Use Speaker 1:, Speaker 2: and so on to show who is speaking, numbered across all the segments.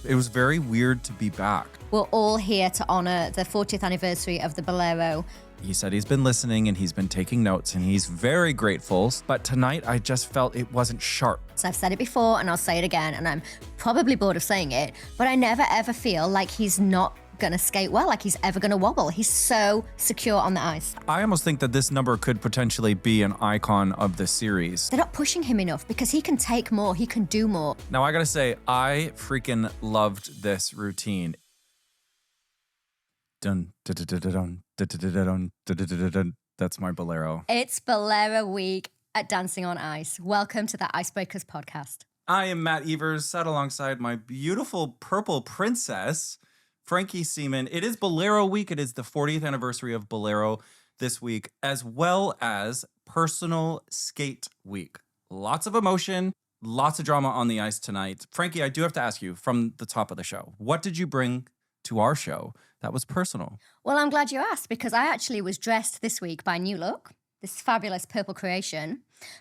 Speaker 1: It was very weird to be back.
Speaker 2: We're all here to honor the 40th anniversary of the Bolero.
Speaker 1: He said he's been listening and he's been taking notes and he's very grateful. But tonight I just felt it wasn't sharp.
Speaker 2: So I've said it before and I'll say it again, and I'm probably bored of saying it, but I never ever feel like he's not gonna skate well, like he's ever gonna wobble. He's so secure on the ice.
Speaker 1: I almost think that this number could potentially be an icon of the series.
Speaker 2: They're not pushing him enough because he can take more, he can do more.
Speaker 1: Now I gotta say, I freaking loved this routine. Dun, dun, dun, dun, dun, dun, dun, dun, dun, dun, dun, dun. That's my Bolero.
Speaker 2: It's Bolero week at Dancing on Ice. Welcome to the Icebreakers podcast.
Speaker 1: I am Matt Evers, sat alongside my beautiful purple princess, Frankie Seaman. It is Bolero week. It is the 40th anniversary of Bolero this week, as well as Personal Skate Week. Lots of emotion, lots of drama on the ice tonight. Frankie, I do have to ask you from the top of the show, what did you bring to our show that was personal?
Speaker 2: Well, I'm glad you asked because I actually was dressed this week by New Look, this fabulous purple creation,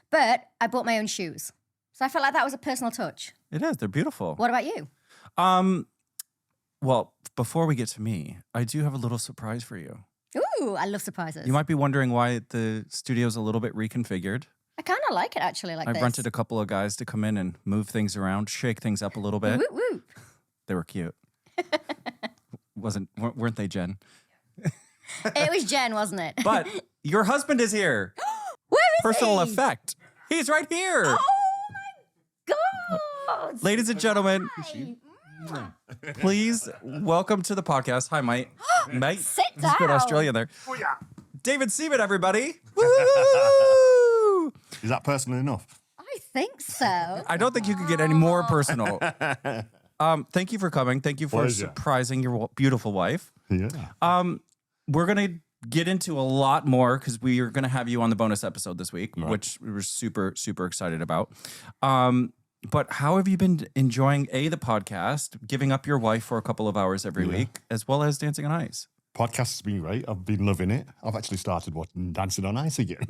Speaker 2: but I bought my own shoes. So I felt like that was a personal touch.
Speaker 1: It is. They're beautiful.
Speaker 2: What about you?
Speaker 1: Well, before we get to me, I do have a little surprise for you.
Speaker 2: Ooh, I love surprises.
Speaker 1: You might be wondering why the studio's a little bit reconfigured.
Speaker 2: I kind of like it actually like
Speaker 1: I
Speaker 2: this.
Speaker 1: rented a couple of guys to come in and move things around, shake things up a little bit.
Speaker 2: Whoop, whoop.
Speaker 1: They were cute. Weren't they, Jen?
Speaker 2: It was Jen, wasn't it?
Speaker 1: But your husband is here.
Speaker 2: Where is
Speaker 1: Personal
Speaker 2: he?
Speaker 1: effect. He's right here.
Speaker 2: Oh my God.
Speaker 1: Ladies and gentlemen,
Speaker 2: Hi.
Speaker 1: please welcome to the podcast. Hi, mate. Mate.
Speaker 2: Sit
Speaker 1: Just put
Speaker 2: down.
Speaker 1: Australian there. David Seaman, everybody. Woo!
Speaker 3: Is that personal enough?
Speaker 2: I think so.
Speaker 1: I don't think you could get any more personal. Thank you for coming. Thank you for
Speaker 3: Pleasure.
Speaker 1: surprising your beautiful wife.
Speaker 3: Yeah.
Speaker 1: We're going to get into a lot more because we are going to have you on the bonus episode this week,
Speaker 3: Right.
Speaker 1: which we were super, super excited about. But how have you been enjoying, the podcast, giving up your wife for a couple of hours every week, as well as Dancing on Ice?
Speaker 3: Podcast has been great. I've been loving it. I've actually started watching Dancing on Ice again.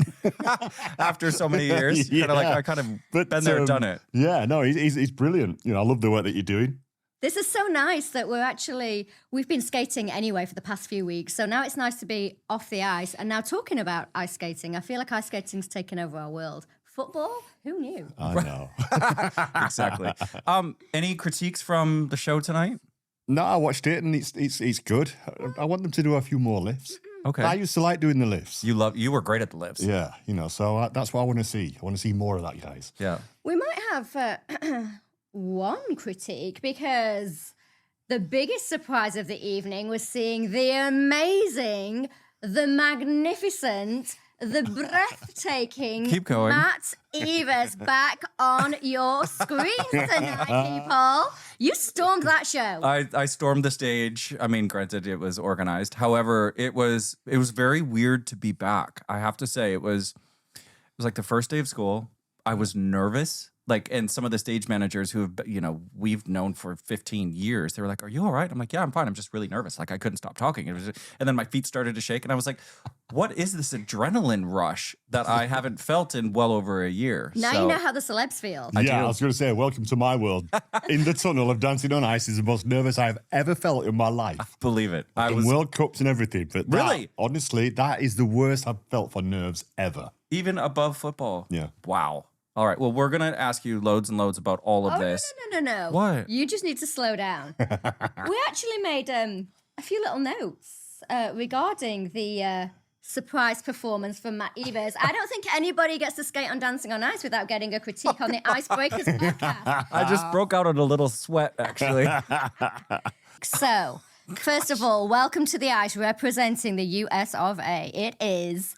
Speaker 1: After so many years,
Speaker 3: Yeah.
Speaker 1: I kind of been there, done it.
Speaker 3: Yeah, no, he's brilliant. You know, I love the work that you're doing.
Speaker 2: This is so nice that we've been skating anyway for the past few weeks. So now it's nice to be off the ice and now talking about ice skating. I feel like ice skating's taken over our world. Football? Who knew?
Speaker 3: I know.
Speaker 1: Exactly. Any critiques from the show tonight?
Speaker 3: No, I watched it and it's good. I want them to do a few more lifts.
Speaker 1: Okay.
Speaker 3: I used to like doing the lifts.
Speaker 1: You were great at the lifts.
Speaker 3: Yeah, you know, so that's what I want to see. I want to see more of that, guys.
Speaker 1: Yeah.
Speaker 2: We might have one critique because the biggest surprise of the evening was seeing the amazing, the magnificent, the breathtaking
Speaker 1: Keep going.
Speaker 2: Matt Evas back on your screens tonight, people. You stormed that show.
Speaker 1: I stormed the stage. I mean, granted, it was organized. However, it was very weird to be back. I have to say, it was like the first day of school. I was nervous. And some of the stage managers who have, we've known for 15 years, they were like, "Are you all right?" I'm like, "Yeah, I'm fine. I'm just really nervous. I couldn't stop talking." And then my feet started to shake, and I was like, "What is this adrenaline rush that I haven't felt in well over a year?"
Speaker 2: Now you know how the celebs feel.
Speaker 1: I do.
Speaker 3: I was going to say, welcome to my world. In the tunnel of Dancing on Ice is the most nervous I've ever felt in my life.
Speaker 1: Believe it.
Speaker 3: In World Cups and everything. But
Speaker 1: Really?
Speaker 3: Honestly, that is the worst I've felt for nerves ever.
Speaker 1: Even above football.
Speaker 3: Yeah.
Speaker 1: Wow. All right. Well, we're going to ask you loads and loads about all of this.
Speaker 2: No.
Speaker 1: What?
Speaker 2: You just need to slow down. We actually made a few little notes regarding the surprise performance from Matt Evers. I don't think anybody gets to skate on Dancing on Ice without getting a critique on the Icebreakers podcast.
Speaker 1: I just broke out in a little sweat, actually.
Speaker 2: So, first of all, welcome to the ice representing the US of A. It is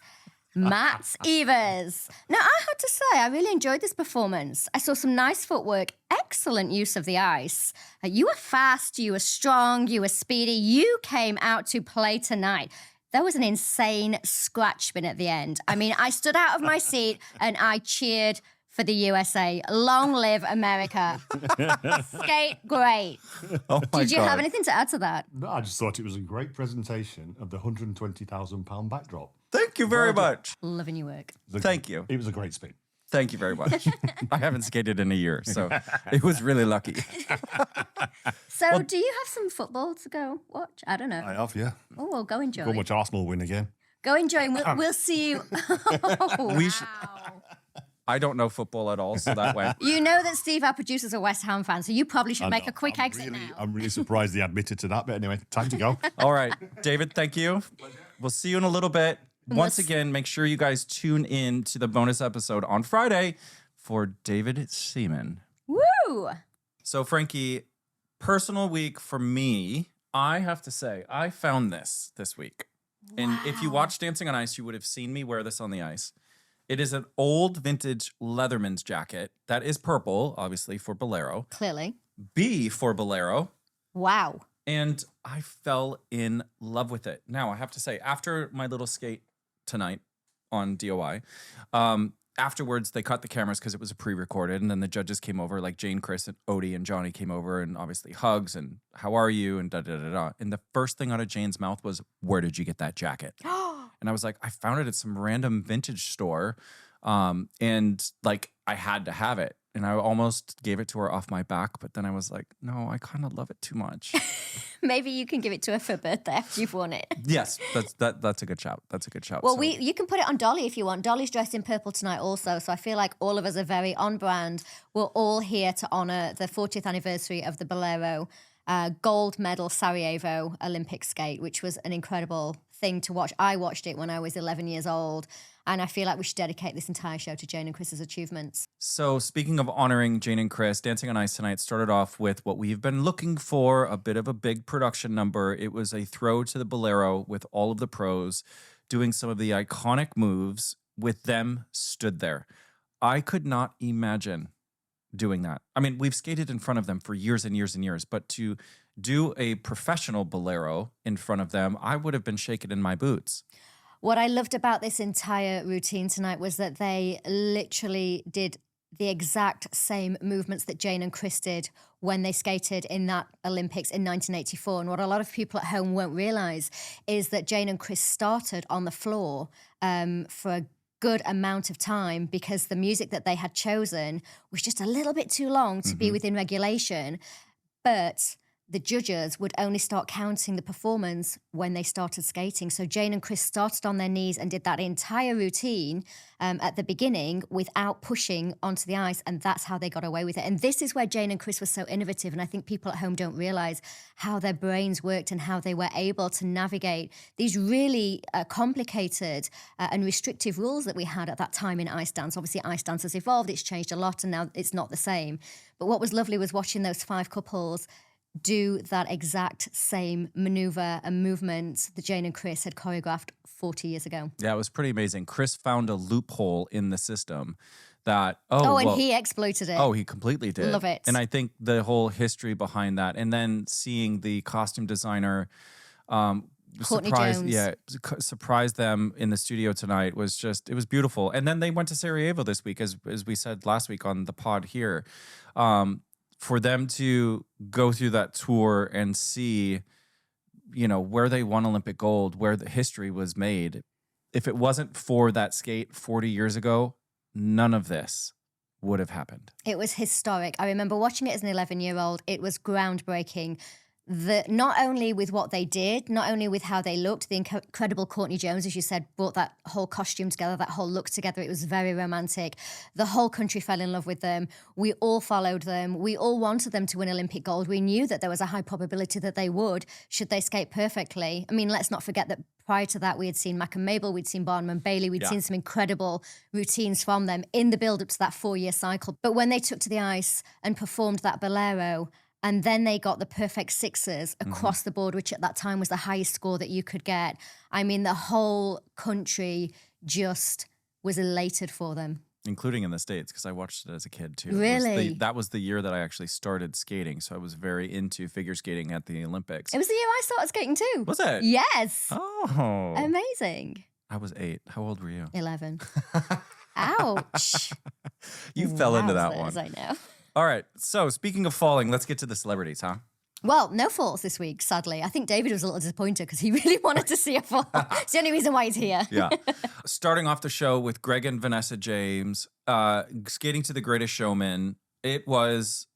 Speaker 2: Matt Evers. Now, I have to say, I really enjoyed this performance. I saw some nice footwork, excellent use of the ice. You were fast, you were strong, you were speedy. You came out to play tonight. There was an insane scratch spin at the end. I mean, I stood out of my seat and I cheered for the USA. Long live America. Skate great.
Speaker 1: Oh my
Speaker 2: Did you
Speaker 1: God.
Speaker 2: have anything to add to that?
Speaker 3: No, I just thought it was a great presentation of the £120,000 backdrop.
Speaker 1: Thank you very much.
Speaker 2: Loving your work.
Speaker 1: Thank you.
Speaker 3: It was a great spin.
Speaker 1: Thank you very much. I haven't skated in a year, so it was really lucky.
Speaker 2: So, do you have some football to go watch? I don't know.
Speaker 3: I have, yeah.
Speaker 2: Oh, well, go enjoy.
Speaker 3: Go watch Arsenal win again.
Speaker 2: Go enjoy. And we'll see you.
Speaker 1: We should- I don't know football at all, so that way.
Speaker 2: You know that Steve, our producer, is a West Ham fan, so you probably should make a quick exit now.
Speaker 3: I'm really surprised they admitted to that, but anyway, time to go.
Speaker 1: All right, David, thank you. We'll see you in a little bit. Once again, make sure you guys tune in to the bonus episode on Friday for David Seaman.
Speaker 2: Woo!
Speaker 1: So, Frankie, personal week for me, I have to say, I found this week. And if you watch Dancing on Ice, you would have seen me wear this on the ice. It is an old vintage Leatherman's jacket that is purple, obviously, for Bolero.
Speaker 2: Clearly.
Speaker 1: B for Bolero.
Speaker 2: Wow.
Speaker 1: And I fell in love with it. Now, I have to say, after my little skate tonight on DOI, afterwards, they cut the cameras because it was a pre-recorded, and then the judges came over, like Jane, Chris, and Odie, and Johnny came over, and obviously hugs, and how are you, and da-da-da-da. And the first thing out of Jane's mouth was, where did you get that jacket? And I was like, I found it at some random vintage store, and like, I had to have it. And I almost gave it to her off my back, but then I was like, no, I kind of love it too much.
Speaker 2: Maybe you can give it to her for birthday after you've won it.
Speaker 1: Yes, that's a good shout. That's a good shout.
Speaker 2: Well,
Speaker 1: So-
Speaker 2: you can put it on Dolly if you want. Dolly's dressed in purple tonight also, so I feel like all of us are very on brand. We're all here to honour the 40th anniversary of the Bolero gold medal Sarajevo Olympic skate, which was an incredible thing to watch. I watched it when I was 11 years old, and I feel like we should dedicate this entire show to Jane and Chris's achievements.
Speaker 1: So speaking of honoring Jane and Chris, Dancing on Ice tonight started off with what we've been looking for, a bit of a big production number. It was a throw to the Bolero with all of the pros doing some of the iconic moves with them stood there. I could not imagine doing that. I mean, we've skated in front of them for years and years and years, but to do a professional Bolero in front of them, I would have been shaking in my boots.
Speaker 2: What I loved about this entire routine tonight was that they literally did the exact same movements that Jane and Chris did when they skated in that Olympics in 1984. And what a lot of people at home won't realise is that Jane and Chris started on the floor for a good amount of time because the music that they had chosen was just a little bit too long to be within regulation. But the judges would only start counting the performance when they started skating. So Jane and Chris started on their knees and did that entire routine at the beginning without pushing onto the ice, and that's how they got away with it. And this is where Jane and Chris were so innovative, and I think people at home don't realise how their brains worked and how they were able to navigate these really complicated and restrictive rules that we had at that time in ice dance. Obviously, ice dance has evolved, it's changed a lot, and now it's not the same. But what was lovely was watching those five couples do that exact same maneuver and movement that Jane and Chris had choreographed 40 years ago.
Speaker 1: Yeah, it was pretty amazing. Chris found a loophole in the system that,
Speaker 2: he exploited it.
Speaker 1: Oh, he completely did.
Speaker 2: Love it.
Speaker 1: And I think the whole history behind that, and then seeing the costume designer
Speaker 2: Courtney
Speaker 1: surprise,
Speaker 2: Jones.
Speaker 1: yeah, surprise them in the studio tonight was just, it was beautiful. And then they went to Sarajevo this week, as we said last week on the pod here. For them to go through that tour and see, you know, where they won Olympic gold, where the history was made. If it wasn't for that skate 40 years ago, none of this would have happened.
Speaker 2: It was historic. I remember watching it as an 11-year-old. It was groundbreaking. Not only with what they did, not only with how they looked, the incredible Courtney Jones, as you said, brought that whole costume together, that whole look together. It was very romantic. The whole country fell in love with them. We all followed them. We all wanted them to win Olympic gold. We knew that there was a high probability that they would, should they skate perfectly. I mean, let's not forget that prior to that, we had seen Mac and Mabel, we'd seen Barnum and Bailey, we'd seen some incredible routines from them in the build-up to that 4-year cycle. But when they took to the ice and performed that Bolero, and then they got the perfect sixes across the board, which at that time was the highest score that you could get. I mean, the whole country just was elated for them.
Speaker 1: Including in the States, because I watched it as a kid too.
Speaker 2: Really?
Speaker 1: That was the year that I actually started skating. So I was very into figure skating at the Olympics.
Speaker 2: It was the year I started skating too.
Speaker 1: Was it?
Speaker 2: Yes.
Speaker 1: Oh.
Speaker 2: Amazing.
Speaker 1: I was 8. How old were you?
Speaker 2: 11. Ouch.
Speaker 1: You fell into that one.
Speaker 2: Wowzers, I know.
Speaker 1: All right. So speaking of falling, let's get to the celebrities, huh?
Speaker 2: Well, no falls this week, sadly. I think David was a little disappointed because he really wanted to see a fall. It's the only reason why he's here.
Speaker 1: Yeah. Starting off the show with Greg and Vanessa James, skating to The Greatest Showman. It was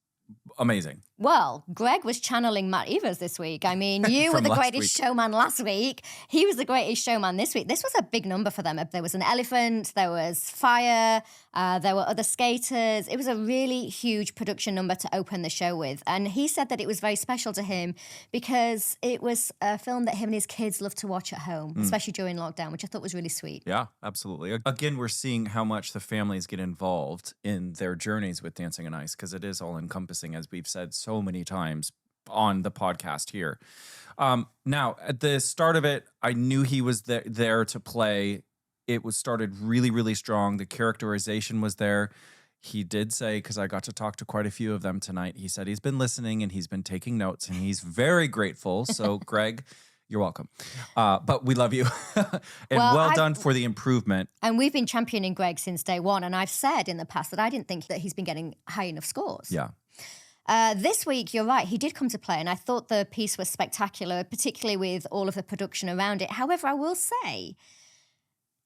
Speaker 1: amazing.
Speaker 2: Well, Greg was channeling Matt Evas this week. I mean, you were
Speaker 1: From
Speaker 2: the
Speaker 1: last
Speaker 2: greatest
Speaker 1: week.
Speaker 2: showman last week. He was the greatest showman this week. This was a big number for them. There was an elephant, there was fire, there were other skaters. It was a really huge production number to open the show with. And he said that it was very special to him because it was a film that him and his kids love to watch at home, especially during lockdown, which I thought was really sweet.
Speaker 1: Yeah, absolutely. Again, we're seeing how much the families get involved in their journeys with Dancing on Ice because it is all encompassing, as we've said so many times on the podcast here. Now, at the start of it, I knew he was there to play. It was started really, really strong. The characterization was there. He did say, because I got to talk to quite a few of them tonight, he said he's been listening and he's been taking notes and he's very grateful. So, Greg, you're welcome. But we love you. And well done for the improvement.
Speaker 2: And we've been championing Greg since day one. And I've said in the past that I didn't think that he's been getting high enough scores.
Speaker 1: Yeah.
Speaker 2: This week, you're right, he did come to play, and I thought the piece was spectacular, particularly with all of the production around it. However, I will say,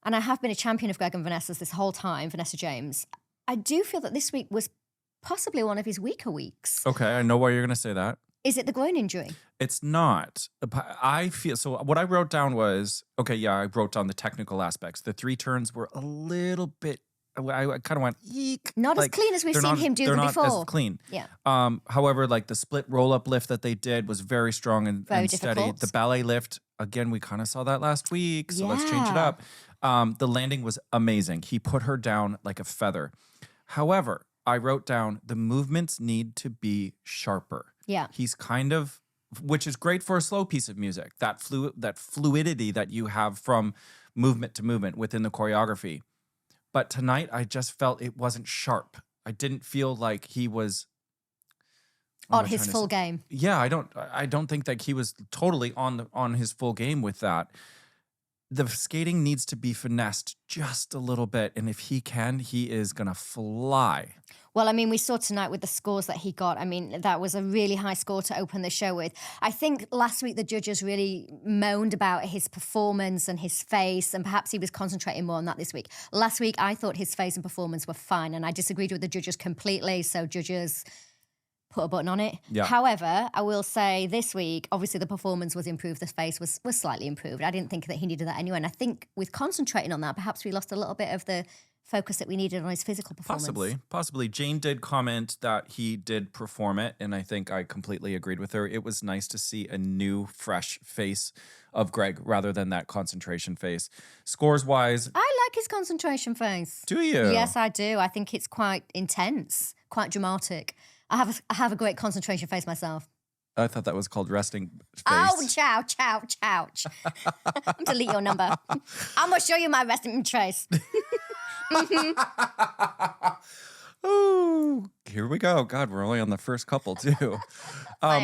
Speaker 2: and I have been a champion of Greg and Vanessa's this whole time, Vanessa James, I do feel that this week was possibly one of his weaker weeks.
Speaker 1: Okay, I know why you're going to say that.
Speaker 2: Is it the groin injury?
Speaker 1: It's not. I feel so. What I wrote down was I wrote down the technical aspects. The 3 turns were a little bit. I kind of went eek.
Speaker 2: Not as clean as we've seen him do them before.
Speaker 1: They're not as clean.
Speaker 2: Yeah.
Speaker 1: However, like the split roll up lift that they did was very strong and steady.
Speaker 2: Difficult.
Speaker 1: The ballet lift, again, we kind of saw that last week. So let's change it up. The landing was amazing. He put her down like a feather. However, I wrote down the movements need to be sharper.
Speaker 2: Yeah.
Speaker 1: He's kind of, which is great for a slow piece of music, that fluidity that you have from movement to movement within the choreography. But tonight, I just felt it wasn't sharp. I didn't feel like he was
Speaker 2: on his full game.
Speaker 1: Yeah, I don't think that he was totally on his full game with that. The skating needs to be finessed just a little bit, and if he can, he is gonna fly.
Speaker 2: Well, I mean, we saw tonight with the scores that he got. I mean, that was a really high score to open the show with. I think last week the judges really moaned about his performance and his face, and perhaps he was concentrating more on that this week. Last week, I thought his face and performance were fine, and I disagreed with the judges completely, so judges put a button on it.
Speaker 1: Yeah.
Speaker 2: However, I will say this week, obviously the performance was improved, the face was slightly improved. I didn't think that he needed that anyway, and I think with concentrating on that, perhaps we lost a little bit of the focus that we needed on his physical performance.
Speaker 1: Possibly. Jane did comment that he did perform it, and I think I completely agreed with her. It was nice to see a new, fresh face of Greg rather than that concentration face. Scores-wise...
Speaker 2: I like his concentration face.
Speaker 1: Do you?
Speaker 2: Yes, I do. I think it's quite intense, quite dramatic. I have a great concentration face myself.
Speaker 1: I thought that was called resting face.
Speaker 2: Ouch, ouch, ouch, ouch. Delete your number. I'm going to show you my resting face.
Speaker 1: Oh, here we go. God, we're only on the first couple, too.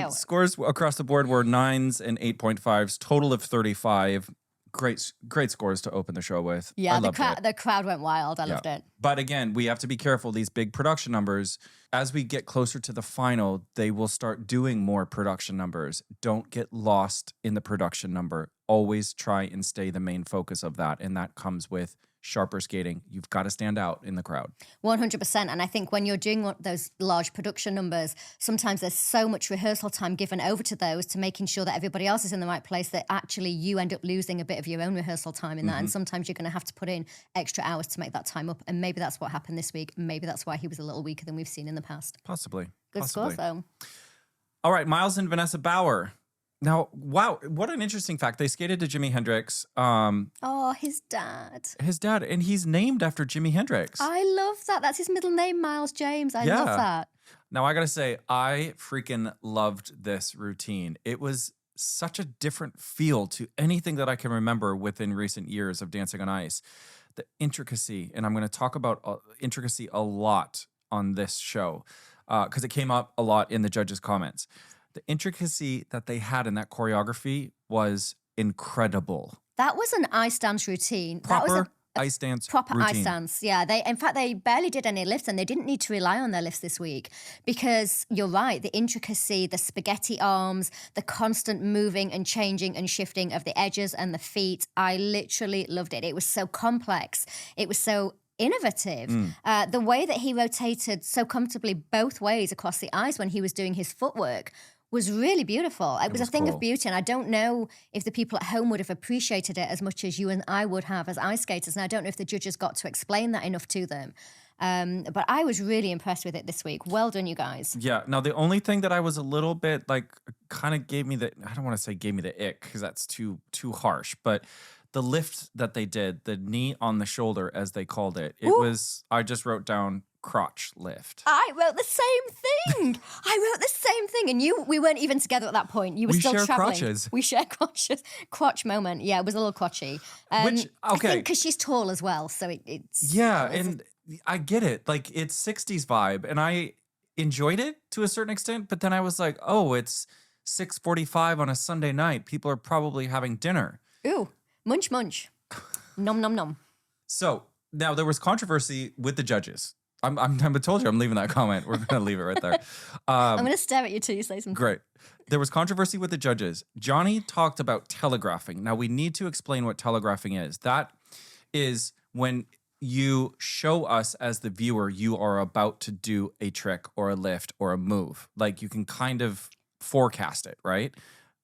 Speaker 1: Scores across the board were 9s and 8.5s, total of 35. Great scores to open the show with.
Speaker 2: Yeah,
Speaker 1: I
Speaker 2: the crowd went wild. I loved it.
Speaker 1: But again, we have to be careful. These big production numbers, as we get closer to the final, they will start doing more production numbers. Don't get lost in the production number. Always try and stay the main focus of that. And that comes with sharper skating. You've got to stand out in the crowd.
Speaker 2: 100%. And I think when you're doing those large production numbers, sometimes there's so much rehearsal time given over to those to making sure that everybody else is in the right place that actually you end up losing a bit of your own rehearsal time in that. And sometimes you're going to have to put in extra hours to make that time up. And maybe that's what happened this week. Maybe that's why he was a little weaker than we've seen in the past.
Speaker 1: Possibly.
Speaker 2: Good score, though.
Speaker 1: All right, Miles and Vanessa Bauer. Now, wow, what an interesting fact. They skated to Jimi Hendrix.
Speaker 2: His dad.
Speaker 1: His dad, and he's named after Jimi Hendrix.
Speaker 2: I love that. That's his middle name, Miles James. I love that.
Speaker 1: Now, I got to say, I freaking loved this routine. It was such a different feel to anything that I can remember within recent years of Dancing on Ice. The intricacy, and I'm going to talk about intricacy a lot on this show because it came up a lot in the judges' comments. The intricacy that they had in that choreography was incredible.
Speaker 2: That was an ice dance routine.
Speaker 1: Proper ice dance
Speaker 2: proper
Speaker 1: routine.
Speaker 2: ice dance. Yeah, in fact they barely did any lifts, and they didn't need to rely on their lifts this week because you're right, the intricacy, the spaghetti arms, the constant moving and changing and shifting of the edges and the feet. I literally loved it. It was so complex. It was so innovative. The way that he rotated so comfortably both ways across the ice when he was doing his footwork was really beautiful. It was a thing
Speaker 1: cool.
Speaker 2: of beauty, and I don't know if the people at home would have appreciated it as much as you and I would have as ice skaters, and I don't know if the judges got to explain that enough to them. But I was really impressed with it this week. Well done, you guys.
Speaker 1: Yeah. Now, the only thing that I was a little bit kind of gave me I don't want to say gave me the ick because that's too harsh, but the lift that they did, the knee on the shoulder, as they called it, I just wrote down crotch lift.
Speaker 2: I wrote the same thing. And we weren't even together at that point. You were still
Speaker 1: share
Speaker 2: traveling.
Speaker 1: crotches.
Speaker 2: We share crotches. Crotch moment. Yeah, it was a little crotchy. I think because she's tall as well, so it's
Speaker 1: and I get it. Like, it's 60s vibe, and I enjoyed it to a certain extent, but then I was like, oh, it's 6:45 on a Sunday night. People are probably having dinner.
Speaker 2: Ooh, munch munch. Nom nom nom.
Speaker 1: So now there was controversy with the judges. I told you I'm leaving that comment. We're going to leave it right there.
Speaker 2: I'm going to stare at you till you say something.
Speaker 1: Great. There was controversy with the judges. Johnny talked about telegraphing. Now, we need to explain what telegraphing is. That is when you show us as the viewer you are about to do a trick or a lift or a move. Like, you can kind of forecast it, right?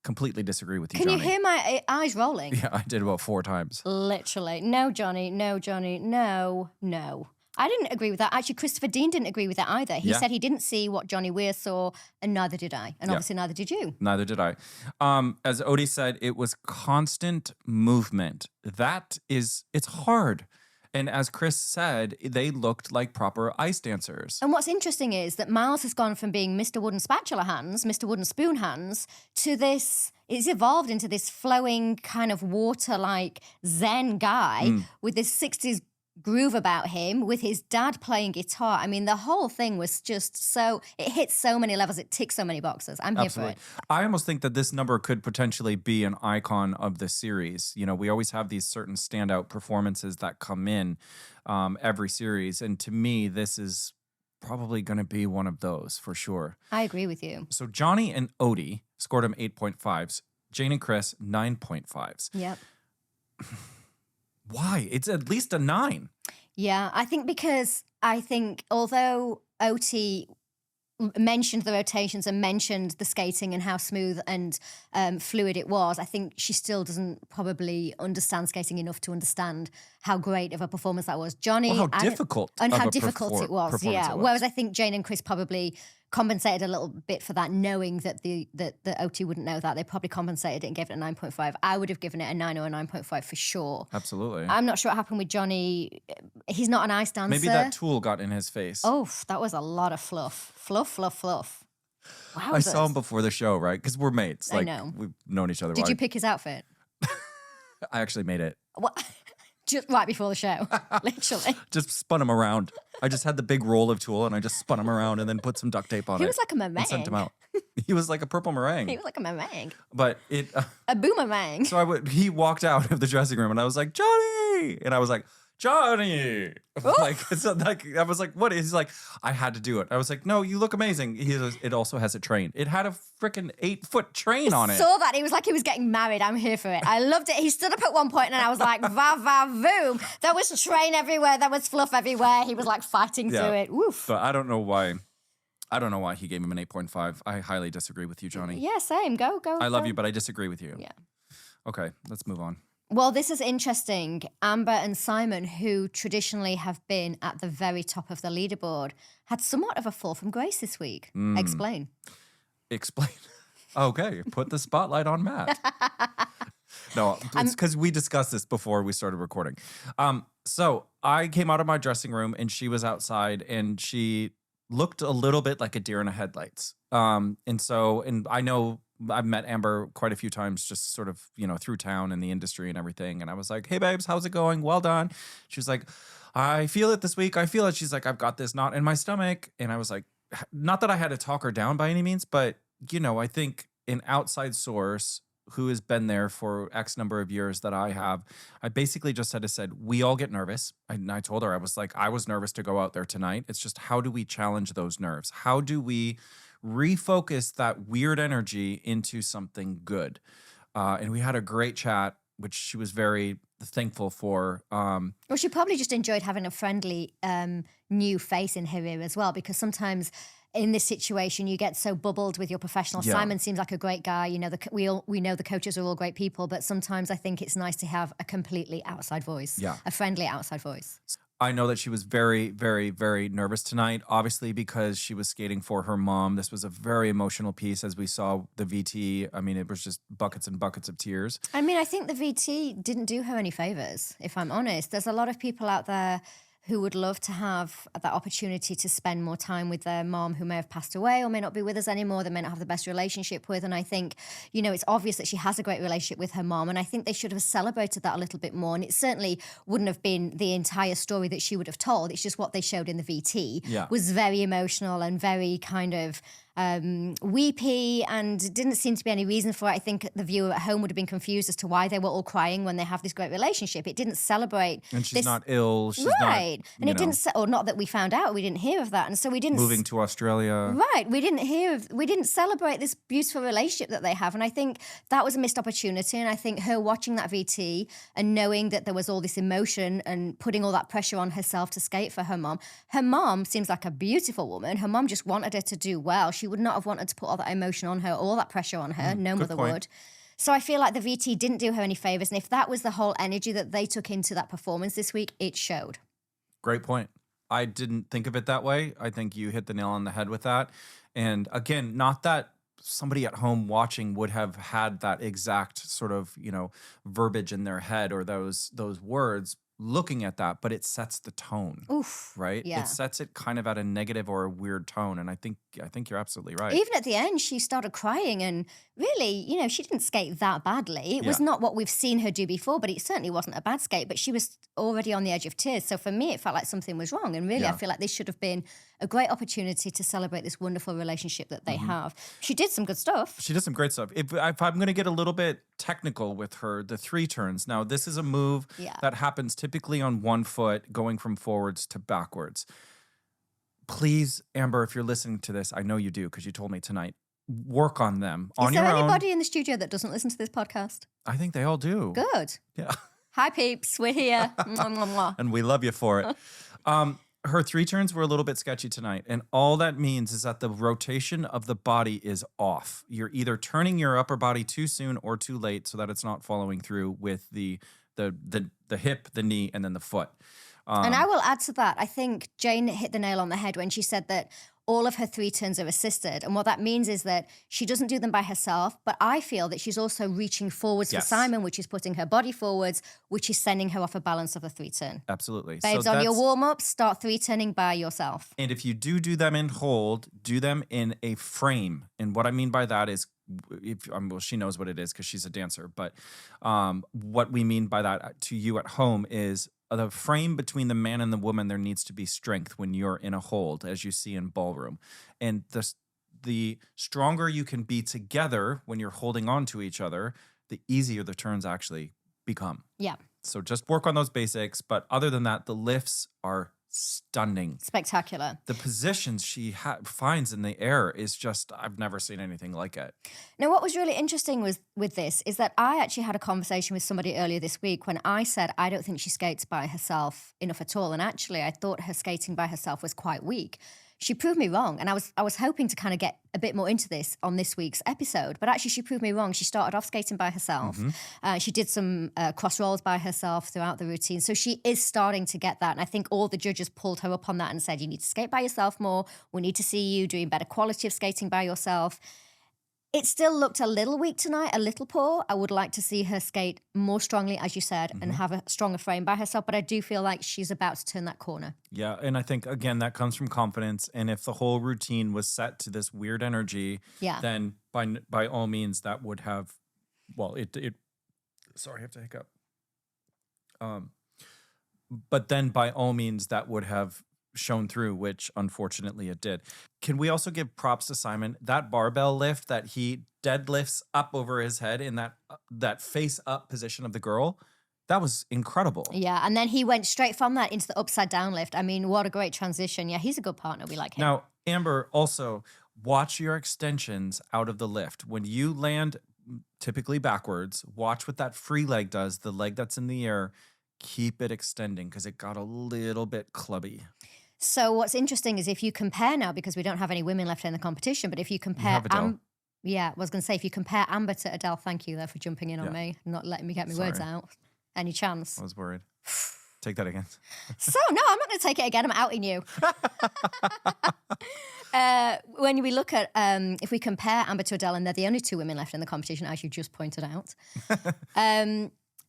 Speaker 1: Completely disagree with you,
Speaker 2: Can
Speaker 1: Johnny.
Speaker 2: you hear my eyes rolling?
Speaker 1: Yeah, I did about 4 times.
Speaker 2: Literally. No, Johnny. No, Johnny. No, no. I didn't agree with that. Actually, Christopher Dean didn't agree with that either. He said he didn't see what Johnny Weir saw, and neither did I. And obviously neither did you.
Speaker 1: Neither did I. As Odie said, it was constant movement. It's hard. And as Chris said, they looked like proper ice dancers.
Speaker 2: And what's interesting is that Miles has gone from being Mr. Wooden Spatula Hands, Mr. Wooden Spoon Hands, to this, it's evolved into this flowing kind of water-like Zen guy with this 60s groove about him, with his dad playing guitar. I mean, the whole thing was just it hits so many levels, it ticks so many boxes. I'm here for it.
Speaker 1: I almost think that this number could potentially be an icon of the series. You know, we always have these certain standout performances that come in every series. And to me, this is probably going to be one of those for sure.
Speaker 2: I agree with you.
Speaker 1: So Johnny and Odie scored him 8.5s. Jane and Chris, 9.5s.
Speaker 2: Yep.
Speaker 1: Why? It's at least a 9.
Speaker 2: Yeah, I think although OT mentioned the rotations and mentioned the skating and how smooth and fluid it was, I think she still doesn't probably understand skating enough to understand how great of a performance that was. Johnny,
Speaker 1: how difficult
Speaker 2: it was.
Speaker 1: performance
Speaker 2: Yeah.
Speaker 1: it was.
Speaker 2: Whereas I think Jane and Chris probably compensated a little bit for that, knowing that the OT wouldn't know that. They probably compensated it and gave it a 9.5. I would have given it a 9 or a 9.5 for sure.
Speaker 1: Absolutely.
Speaker 2: I'm not sure what happened with Johnny. He's not an ice dancer.
Speaker 1: Maybe that tool got in his face.
Speaker 2: Oh, that was a lot of fluff. Fluff. Wow.
Speaker 1: I saw him before the show, right? Because we're mates.
Speaker 2: I know.
Speaker 1: We've known each other.
Speaker 2: Did you pick his outfit?
Speaker 1: I actually made it.
Speaker 2: What? Just right before the show, literally.
Speaker 1: Just spun him around. I just had the big roll of tulle and I just spun him around and then put some duct tape on it.
Speaker 2: He was like a
Speaker 1: and sent him
Speaker 2: meringue.
Speaker 1: out. He was like a purple meringue.
Speaker 2: He was like a meringue.
Speaker 1: But it.
Speaker 2: A boomerang.
Speaker 1: So he walked out of the dressing room and I was like, Johnny! And I was like, Johnny! I was like, what? He's like, I had to do it. I was like, no, you look amazing. It also has a train. It had a freaking 8-foot train on it.
Speaker 2: Saw that. It was like he was getting married. I'm here for it. I loved it. He stood up at one point and I was like, va, va, voom. There was train everywhere. There was fluff everywhere. He was like fighting through it. Woof.
Speaker 1: But I don't know why. I don't know why he gave him an 8.5. I highly disagree with you, Johnny.
Speaker 2: Yeah, same. Go.
Speaker 1: I love you, but I disagree with you.
Speaker 2: Yeah.
Speaker 1: Okay, let's move on.
Speaker 2: Well, this is interesting. Amber and Simon, who traditionally have been at the very top of the leaderboard, had somewhat of a fall from grace this week. Explain.
Speaker 1: Okay, put the spotlight on Matt. No, it's because we discussed this before we started recording. So I came out of my dressing room and she was outside and she looked a little bit like a deer in the headlights. And I know I've met Amber quite a few times, just sort of, through town and the industry and everything. And I was like, hey, babes, how's it going? Well done. She was like, I feel it this week. I feel it. She's like, I've got this knot in my stomach. And I was like, not that I had to talk her down by any means, but, I think an outside source who has been there for X number of years that I have, I basically just said, we all get nervous. And I told her, I was like, I was nervous to go out there tonight. It's just, how do we challenge those nerves? How do we refocus that weird energy into something good? And we had a great chat, which she was very thankful for.
Speaker 2: Well, she probably just enjoyed having a friendly new face in her ear as well, because sometimes in this situation you get so bubbled with your professional.
Speaker 1: Yeah.
Speaker 2: Simon seems like a great guy. You know, we know the coaches are all great people, but sometimes I think it's nice to have a completely outside voice, a friendly outside voice.
Speaker 1: I know that she was very, very, very nervous tonight, obviously because she was skating for her mom. This was a very emotional piece as we saw the VT. I mean, it was just buckets and buckets of tears.
Speaker 2: I mean, I think the VT didn't do her any favors, if I'm honest. There's a lot of people out there who would love to have that opportunity to spend more time with their mom who may have passed away or may not be with us anymore, they may not have the best relationship with. And I think, you know, it's obvious that she has a great relationship with her mom. And I think they should have celebrated that a little bit more. And it certainly wouldn't have been the entire story that she would have told. It's just what they showed in the VT was very emotional and very kind of weepy, and didn't seem to be any reason for it. I think the viewer at home would have been confused as to why they were all crying when they have this great relationship. It didn't celebrate.
Speaker 1: And she's not ill. She's
Speaker 2: right.
Speaker 1: not,
Speaker 2: and it didn't, or not that we found out, we didn't hear of that. And so we didn't.
Speaker 1: Moving to Australia.
Speaker 2: Right. We didn't celebrate this beautiful relationship that they have. And I think that was a missed opportunity. And I think her watching that VT and knowing that there was all this emotion and putting all that pressure on herself to skate for her mom seems like a beautiful woman. Her mom just wanted her to do well. She would not have wanted to put all that emotion on her, all that pressure on her. No mother would. So I feel like the VT didn't do her any favors. And if that was the whole energy that they took into that performance this week, it showed.
Speaker 1: Great point. I didn't think of it that way. I think you hit the nail on the head with that. And again, not that somebody at home watching would have had that exact sort of, you know, verbiage in their head or those words looking at that, but it sets the tone.
Speaker 2: Oof.
Speaker 1: Right?
Speaker 2: Yeah.
Speaker 1: It sets it kind of at a negative or a weird tone. And I think you're absolutely right.
Speaker 2: Even at the end, she started crying, and really, you know, she didn't skate that badly. It was not what we've seen her do before, but it certainly wasn't a bad skate, but she was already on the edge of tears. So for me, it felt like something was wrong. And really, I feel like this should have been a great opportunity to celebrate this wonderful relationship that they have. She did some good stuff.
Speaker 1: She did some great stuff. If I'm going to get a little bit technical with her, the 3 turns. Now, this is a move that happens typically on one foot, going from forwards to backwards. Please, Amber, if you're listening to this, I know you do because you told me tonight, work on them on your own.
Speaker 2: Is there anybody in the studio that doesn't listen to this podcast?
Speaker 1: I think they all do.
Speaker 2: Good.
Speaker 1: Yeah.
Speaker 2: Hi, peeps. We're here. Mwah, mwah, mwah.
Speaker 1: And we love you for it. Her 3 turns were a little bit sketchy tonight. And all that means is that the rotation of the body is off. You're either turning your upper body too soon or too late so that it's not following through with the hip, the knee, and then the foot.
Speaker 2: And I will add to that. I think Jane hit the nail on the head when she said that all of her 3 turns are assisted. And what that means is that she doesn't do them by herself, but I feel that she's also reaching forwards for Simon, which is putting her body forwards, which is sending her off a balance of the 3 turn.
Speaker 1: Absolutely.
Speaker 2: Babes, so on your warm-up, start 3 turning by yourself.
Speaker 1: And if you do them in hold, do them in a frame. And what I mean by that is, well, she knows what it is because she's a dancer, but what we mean by that to you at home is the frame between the man and the woman. There needs to be strength when you're in a hold, as you see in ballroom. And the stronger you can be together when you're holding on to each other, the easier the turns actually become.
Speaker 2: Yeah.
Speaker 1: So just work on those basics. But other than that, the lifts are stunning.
Speaker 2: Spectacular.
Speaker 1: The positions she finds in the air is just, I've never seen anything like it.
Speaker 2: Now, what was really interesting with this is that I actually had a conversation with somebody earlier this week when I said I don't think she skates by herself enough at all. And actually, I thought her skating by herself was quite weak. She proved me wrong, and I was hoping to kind of get a bit more into this on this week's episode, but actually she proved me wrong. She started off skating by herself. She did some cross rolls by herself throughout the routine, so she is starting to get that, and I think all the judges pulled her up on that and said, you need to skate by yourself more. We need to see you doing better quality of skating by yourself. It still looked a little weak tonight, a little poor. I would like to see her skate more strongly, as you said, and have a stronger frame by herself. But I do feel like she's about to turn that corner. Yeah,
Speaker 1: and I think, again, that comes from confidence. And if the whole routine was set to this weird energy, then by all means, that would have, well, sorry, I have to hiccup. But then by all means, that would have shown through, which unfortunately it did. Can we also give props to Simon? That barbell lift that he deadlifts up over his head in that face up position of the girl, that was incredible.
Speaker 2: Yeah, and then he went straight from that into the upside down lift. I mean, what a great transition. Yeah, he's a good partner. We like him.
Speaker 1: Now, Amber, also watch your extensions out of the lift. When you land typically backwards, watch what that free leg does, the leg that's in the air. Keep it extending because it got a little bit clubby.
Speaker 2: So what's interesting is if you compare now, because we don't have any women left in the competition, but if you compare...
Speaker 1: have Adele.
Speaker 2: I was going to say, if you compare Amber to Adele, thank you there for jumping in on me, not letting me get my words out. Any chance?
Speaker 1: I was worried. Take that again.
Speaker 2: So, no, I'm not going to take it again. I'm outing you. When we look at, if we compare Amber to Adele, and they're the only two women left in the competition, as you just pointed out,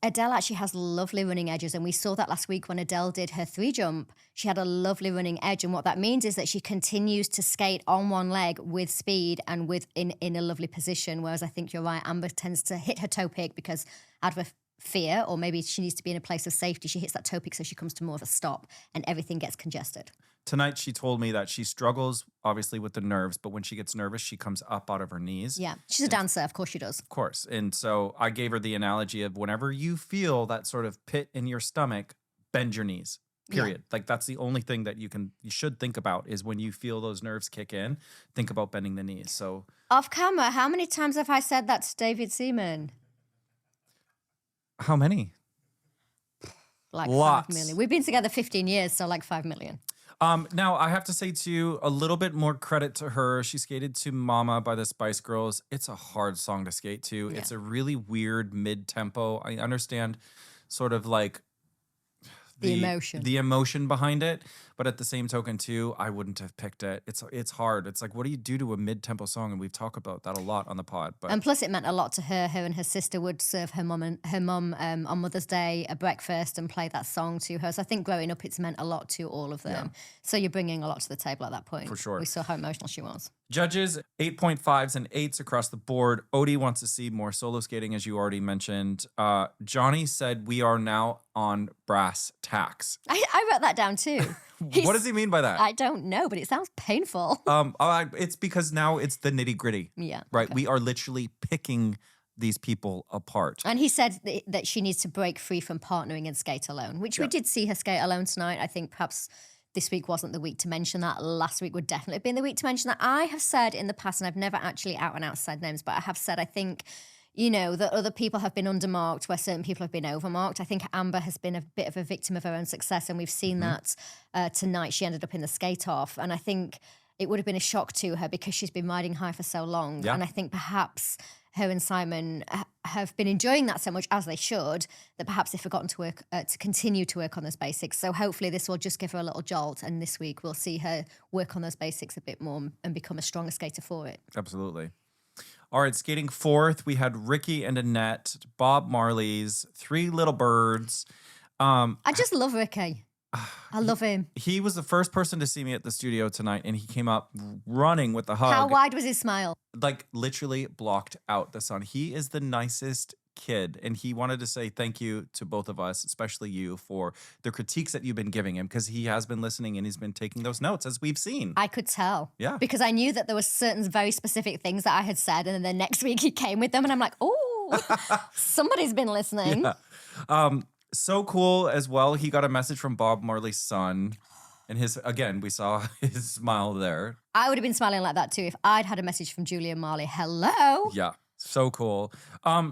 Speaker 2: Adele actually has lovely running edges, and we saw that last week when Adele did her 3 jump. She had a lovely running edge, and what that means is that she continues to skate on one leg with speed and in a lovely position, whereas I think you're right, Amber tends to hit her toe pick because out of a fear, or maybe she needs to be in a place of safety, she hits that toe pick so she comes to more of a stop and everything gets congested.
Speaker 1: Tonight, she told me that she struggles, obviously, with the nerves, but when she gets nervous, she comes up out of her knees.
Speaker 2: Yeah, she's a dancer. Of course she does.
Speaker 1: Of course. And so I gave her the analogy of whenever you feel that sort of pit in your stomach, bend your knees, period. Like that's the only thing that you should think about is when you feel those nerves kick in, think about bending the knees. So
Speaker 2: off camera, how many times have I said that to David Seaman?
Speaker 1: How many?
Speaker 2: Like
Speaker 1: Lots.
Speaker 2: 5 million. We've been together 15 years, so like 5 million.
Speaker 1: Now, I have to say, too, a little bit more credit to her. She skated to Mama by the Spice Girls. It's a hard song to skate to. Yeah. It's a really weird mid-tempo. I understand sort of like the emotion behind it. But at the same token, too, I wouldn't have picked it. It's hard. It's like, what do you do to a mid-tempo song? And we've talked about that a lot on the pod. But
Speaker 2: and plus, it meant a lot to her. Her and her sister would serve her mum on Mother's Day a breakfast and play that song to her. So I think growing up, it's meant a lot to all of them. Yeah. So you're bringing a lot to the table at that point.
Speaker 1: For sure.
Speaker 2: We saw how emotional she was.
Speaker 1: Judges, 8.5s and 8s across the board. Odie wants to see more solo skating, as you already mentioned. Johnny said we are now on brass tacks.
Speaker 2: I wrote that down too.
Speaker 1: What does he mean by that?
Speaker 2: I don't know, but it sounds painful.
Speaker 1: It's because now it's the nitty gritty.
Speaker 2: Yeah.
Speaker 1: Right.
Speaker 2: Okay.
Speaker 1: We are literally picking these people apart.
Speaker 2: And he said that she needs to break free from partnering and skate alone, which we did see her skate alone tonight. I think perhaps this week wasn't the week to mention that. Last week would definitely have been the week to mention that. I have said in the past, and I've never actually out and out said names, but I have said I think, you know, that other people have been undermarked where certain people have been overmarked. I think Amber has been a bit of a victim of her own success, and we've seen that tonight. She ended up in the skate-off, and I think it would have been a shock to her because she's been riding high for so long. Yeah. And I think perhaps her and Simon have been enjoying that so much, as they should, that perhaps they've forgotten to work to continue to work on those basics. So hopefully this will just give her a little jolt, and this week we'll see her work on those basics a bit more and become a stronger skater for it.
Speaker 1: Absolutely. All right, skating fourth, we had Ricky and Annette, Bob Marley's, 3 Little Birds.
Speaker 2: I just love Ricky. I love him.
Speaker 1: He was the first person to see me at the studio tonight, and he came up running with a hug.
Speaker 2: How wide was his smile?
Speaker 1: Like literally blocked out the sun. He is the nicest kid, and he wanted to say thank you to both of us, especially you, for the critiques that you've been giving him, because he has been listening and he's been taking those notes, as we've seen.
Speaker 2: I could tell.
Speaker 1: Yeah.
Speaker 2: Because I knew that there were certain very specific things that I had said, and then the next week he came with them, and I'm like, oh, somebody's been listening.
Speaker 1: Yeah. So cool as well. He got a message from Bob Marley's son. And we saw his smile there.
Speaker 2: I would have been smiling like that too if I'd had a message from Julian Marley. Hello.
Speaker 1: Yeah, so cool.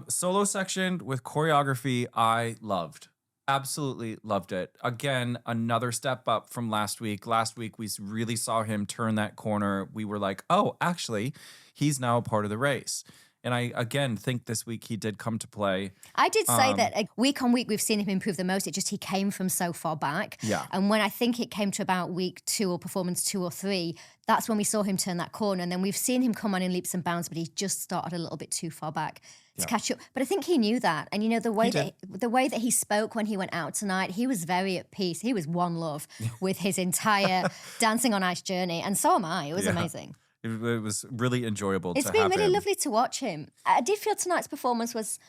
Speaker 1: Solo section with choreography, I loved. Absolutely loved it. Again, another step up from last week. Last week, we really saw him turn that corner. We were like, oh, actually, he's now a part of the race. And I, again, think this week he did come to play.
Speaker 2: I did say that week on week we've seen him improve the most. It just he came from so far back.
Speaker 1: Yeah.
Speaker 2: And when I think it came to about week 2 or performance 2 or 3, that's when we saw him turn that corner. And then we've seen him come on in leaps and bounds, but he just started a little bit too far back to catch up. But I think he knew that. And you know, the way that he spoke when he went out tonight, he was very at peace. He was one love with his entire Dancing on Ice journey. And so am I. It was amazing.
Speaker 1: It was really enjoyable to have him.
Speaker 2: It's been really lovely to watch him. I did feel tonight's performance was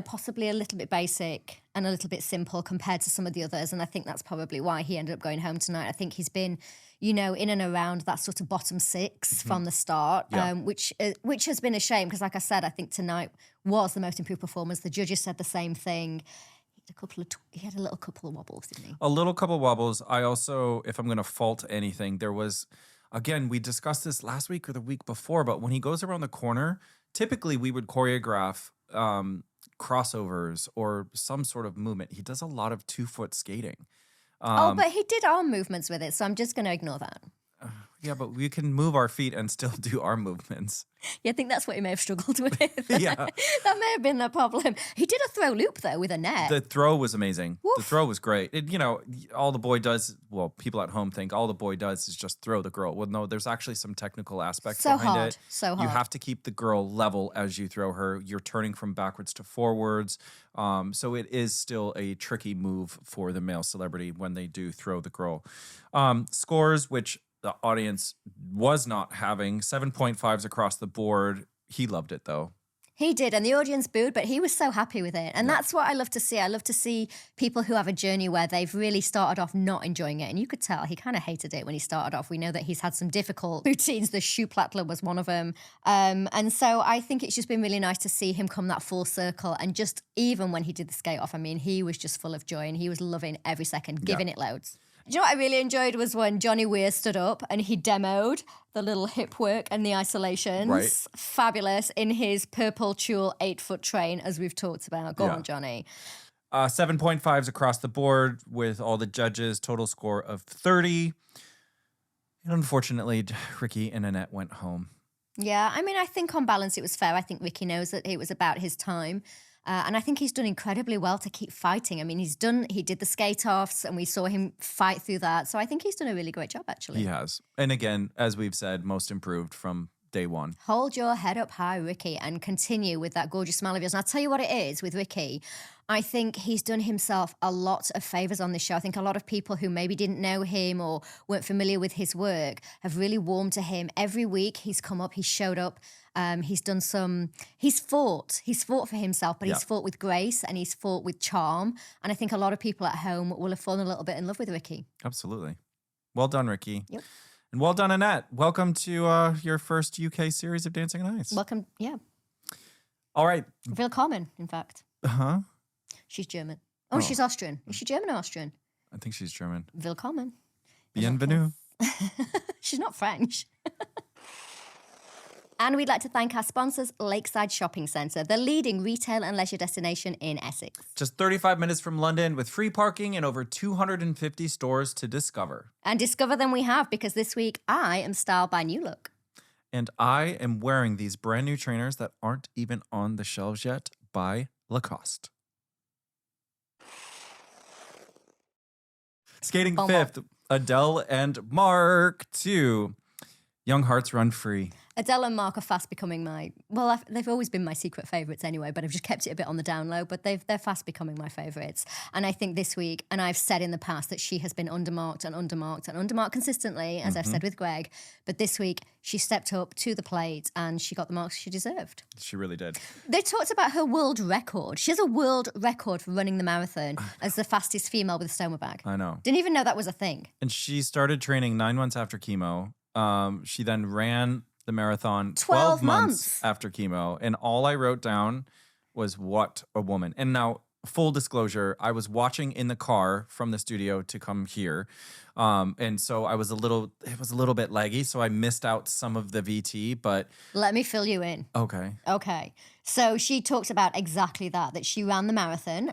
Speaker 2: possibly a little bit basic and a little bit simple compared to some of the others. And I think that's probably why he ended up going home tonight. I think he's been, in and around that sort of bottom 6 from the start, which has been a shame because, like I said, I think tonight was the most improved performance. The judges said the same thing. He had a little couple of wobbles, didn't he?
Speaker 1: A little couple wobbles. I also, if I'm going to fault anything, there was, again, we discussed this last week or the week before, but when he goes around the corner, typically we would choreograph crossovers or some sort of movement. He does a lot of 2-foot skating.
Speaker 2: But he did arm movements with it, so I'm just going to ignore that.
Speaker 1: Yeah, but we can move our feet and still do arm movements.
Speaker 2: Yeah, I think that's what he may have struggled with.
Speaker 1: Yeah.
Speaker 2: That may have been the problem. He did a throw loop, though, with Annette.
Speaker 1: The throw was amazing.
Speaker 2: Woof.
Speaker 1: The throw was great. All the boy does, well, people at home think all the boy does is just throw the girl. Well, no, there's actually some technical aspects behind it.
Speaker 2: So hard.
Speaker 1: You have to keep the girl level as you throw her. You're turning from backwards to forwards. So it is still a tricky move for the male celebrity when they do throw the girl. Scores, which the audience was not having, 7.5s across the board. He loved it, though.
Speaker 2: He did, and the audience booed, but he was so happy with it. And that's what I love to see. I love to see people who have a journey where they've really started off not enjoying it. And you could tell he kind of hated it when he started off. We know that he's had some difficult routines. The shoe plattler was one of them. And so I think it's just been really nice to see him come that full circle. And just even when he did the skate off, I mean, he was just full of joy and he was loving every second, giving it loads. Do you know what I really enjoyed was when Johnny Weir stood up and he demoed the little hip work and the isolations.
Speaker 1: Right.
Speaker 2: Fabulous in his purple tulle 8-foot train, as we've talked about. Go on, Johnny.
Speaker 1: 7.5s across the board with all the judges, total score of 30. And unfortunately, Ricky and Annette went home.
Speaker 2: Yeah, I mean, I think on balance it was fair. I think Ricky knows that it was about his time. And I think he's done incredibly well to keep fighting. I mean, he did the skate-offs and we saw him fight through that. So I think he's done a really great job, actually.
Speaker 1: He has. And again, as we've said, most improved from day one.
Speaker 2: Hold your head up high, Ricky, and continue with that gorgeous smile of yours. And I'll tell you what it is with Ricky. I think he's done himself a lot of favors on this show. I think a lot of people who maybe didn't know him or weren't familiar with his work have really warmed to him. Every week he's come up, he's showed up. He's fought for himself, but he's fought with grace and he's fought with charm. And I think a lot of people at home will have fallen a little bit in love with Ricky.
Speaker 1: Absolutely. Well done, Ricky.
Speaker 2: Yep.
Speaker 1: And well done, Annette. Welcome to your first UK series of Dancing on Ice.
Speaker 2: Welcome. Yeah.
Speaker 1: All right.
Speaker 2: Willkommen, in fact.
Speaker 1: Uh-huh.
Speaker 2: She's German. Oh, she's Austrian. Is she German or Austrian?
Speaker 1: I think she's German.
Speaker 2: Willkommen.
Speaker 1: Bienvenue.
Speaker 2: She's not French. And we'd like to thank our sponsors, Lakeside Shopping Centre, the leading retail and leisure destination in Essex.
Speaker 1: Just 35 minutes from London with free parking and over 250 stores to discover.
Speaker 2: And discover them we have, because this week I am styled by New Look.
Speaker 1: And I am wearing these brand new trainers that aren't even on the shelves yet by Lacoste. Skating fifth, Adele and Mark 2. Young Hearts Run Free.
Speaker 2: Adele and Mark are fast becoming they've always been my secret favourites anyway, but I've just kept it a bit on the down low, but they're fast becoming my favourites. And I think this week, and I've said in the past that she has been undermarked consistently, as I've said with Greg, but this week she stepped up to the plate and she got the marks she deserved.
Speaker 1: She really did.
Speaker 2: They talked about her world record. She has a world record for running the marathon as the fastest female with a stoma bag.
Speaker 1: I know.
Speaker 2: Didn't even know that was a thing.
Speaker 1: And she started training 9 months after chemo. She then ran the marathon
Speaker 2: 12 months
Speaker 1: after chemo. And all I wrote down was, what a woman. And now, full disclosure, I was watching in the car from the studio to come here. And so it was a little bit laggy. So I missed out some of the VT, but.
Speaker 2: Let me fill you in.
Speaker 1: Okay.
Speaker 2: So she talked about exactly that she ran the marathon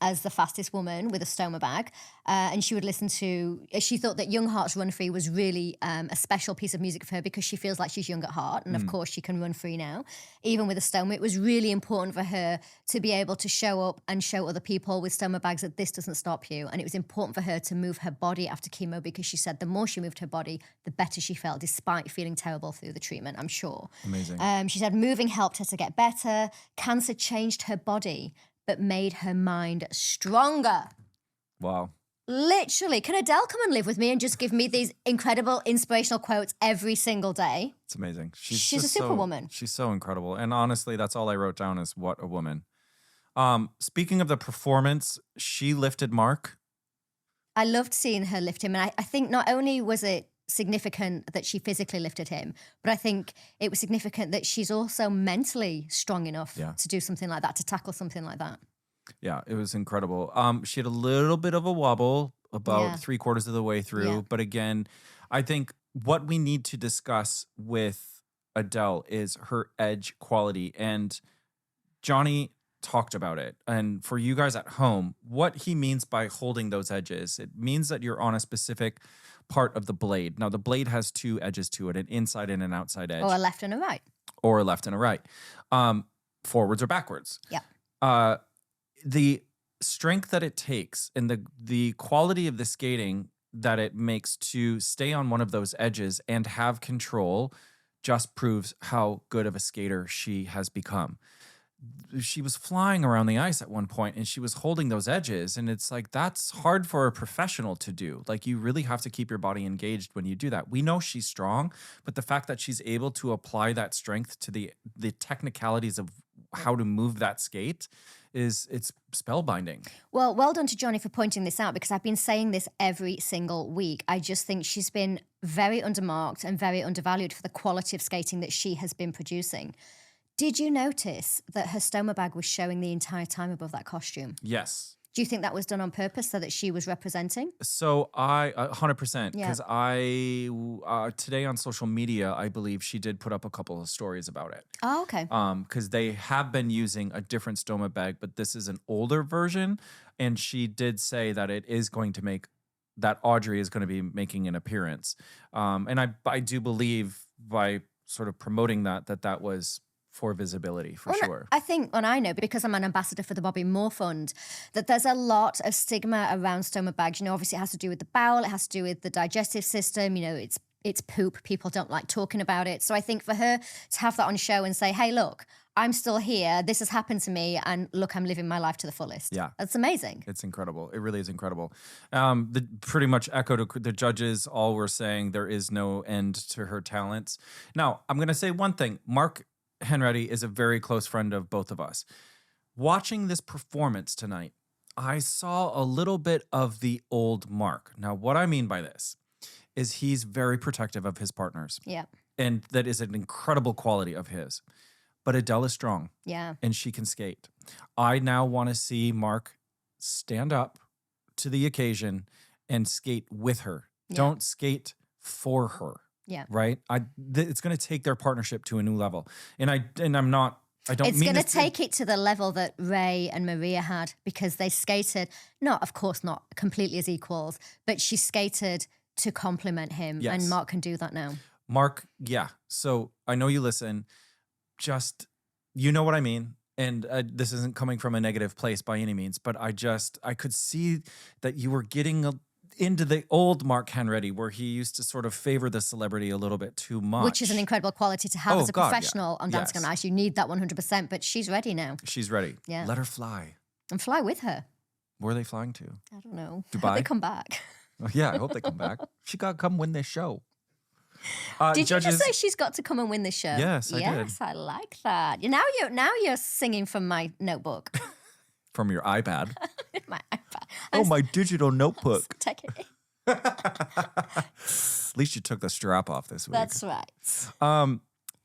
Speaker 2: as the fastest woman with a stoma bag. And she thought that Young Hearts Run Free was really a special piece of music for her because she feels like she's young at heart. And of course she can run free now, even with a stoma. It was really important for her to be able to show up and show other people with stoma bags that this doesn't stop you. And it was important for her to move her body after chemo because she said the more she moved her body, the better she felt, despite feeling terrible through the treatment, I'm sure.
Speaker 1: Amazing.
Speaker 2: She said moving helped her to get better. Cancer changed her body, but made her mind stronger.
Speaker 1: Wow.
Speaker 2: Literally. Can Adele come and live with me and just give me these incredible inspirational quotes every single day?
Speaker 1: It's amazing.
Speaker 2: She's a superwoman.
Speaker 1: She's so incredible. And honestly, that's all I wrote down is, what a woman. Speaking of the performance, she lifted Mark.
Speaker 2: I loved seeing her lift him. And I think not only was it significant that she physically lifted him, but I think it was significant that she's also mentally strong enough to do something like that, to tackle something like that.
Speaker 1: Yeah, it was incredible. She had a little bit of a wobble about 3/4 of the way through.
Speaker 2: Yeah.
Speaker 1: But again, I think what we need to discuss with Adele is her edge quality. And Johnny talked about it. And for you guys at home, what he means by holding those edges, it means that you're on a specific part of the blade. Now, the blade has two edges to it, an inside and an outside edge.
Speaker 2: Or a left and a right.
Speaker 1: Or a left and a right. Forwards or backwards.
Speaker 2: Yeah.
Speaker 1: The strength that it takes and the quality of the skating that it makes to stay on one of those edges and have control just proves how good of a skater she has become. She was flying around the ice at one point and she was holding those edges. And it's like, that's hard for a professional to do. Like, you really have to keep your body engaged when you do that. We know she's strong, but the fact that she's able to apply that strength to the technicalities of how to move that skate it's spellbinding.
Speaker 2: Well, well done to Johnny for pointing this out, because I've been saying this every single week. I just think she's been very undermarked and very undervalued for the quality of skating that she has been producing. Did you notice that her stoma bag was showing the entire time above that costume?
Speaker 1: Yes.
Speaker 2: Do you think that was done on purpose so that she was representing?
Speaker 1: So 100%, because today on social media, I believe she did put up a couple of stories about it.
Speaker 2: Oh, okay.
Speaker 1: Because they have been using a different stoma bag, but this is an older version. And she did say that it is going to that Audrey is going to be making an appearance. And I do believe by sort of promoting that was for visibility, for sure.
Speaker 2: I think, and I know because I'm an ambassador for the Bobby Moore Fund, that there's a lot of stigma around stoma bags. You know, obviously it has to do with the bowel, it has to do with the digestive system. You know, it's poop. People don't like talking about it. So I think for her to have that on show and say, hey, look, I'm still here. This has happened to me. And look, I'm living my life to the fullest.
Speaker 1: Yeah.
Speaker 2: That's amazing.
Speaker 1: It's incredible. It really is incredible. Pretty much echoed the judges. All were saying there is no end to her talents. Now, I'm going to say one thing. Mark Henretti is a very close friend of both of us. Watching this performance tonight, I saw a little bit of the old Mark. Now, what I mean by this is he's very protective of his partners.
Speaker 2: Yeah.
Speaker 1: And that is an incredible quality of his. But Adele is strong.
Speaker 2: Yeah.
Speaker 1: And she can skate. I now want to see Mark stand up to the occasion and skate with her. Yeah. Don't skate for her.
Speaker 2: Yeah.
Speaker 1: Right? It's going to take their partnership to a new level. And I don't
Speaker 2: It's
Speaker 1: mean
Speaker 2: going to take it to the level that Ray and Maria had, because they skated, of course not completely as equals, but she skated to complement him. Yes. And Mark can do that now.
Speaker 1: Mark, yeah. So I know you listen. Just, you know what I mean? And this isn't coming from a negative place by any means, but I could see that you were getting into the old Mark Henretti, where he used to sort of favor the celebrity a little bit too much.
Speaker 2: Which is an incredible quality to have as a professional on Dancing on Ice. You need that 100%, but she's ready now.
Speaker 1: She's ready.
Speaker 2: Yeah.
Speaker 1: Let her fly.
Speaker 2: And fly with her.
Speaker 1: Where are they flying to?
Speaker 2: I don't know.
Speaker 1: Dubai?
Speaker 2: Hope they come back.
Speaker 1: Oh, yeah, I hope they come back. She got to come win this show.
Speaker 2: Did you just say she's got to come and win this show?
Speaker 1: Yes, I did.
Speaker 2: Yes, I like that. Now you're singing from my notebook.
Speaker 1: From your iPad.
Speaker 2: My iPad.
Speaker 1: Oh, my digital notebook.
Speaker 2: Take it.
Speaker 1: At least you took the strap off this week.
Speaker 2: That's right.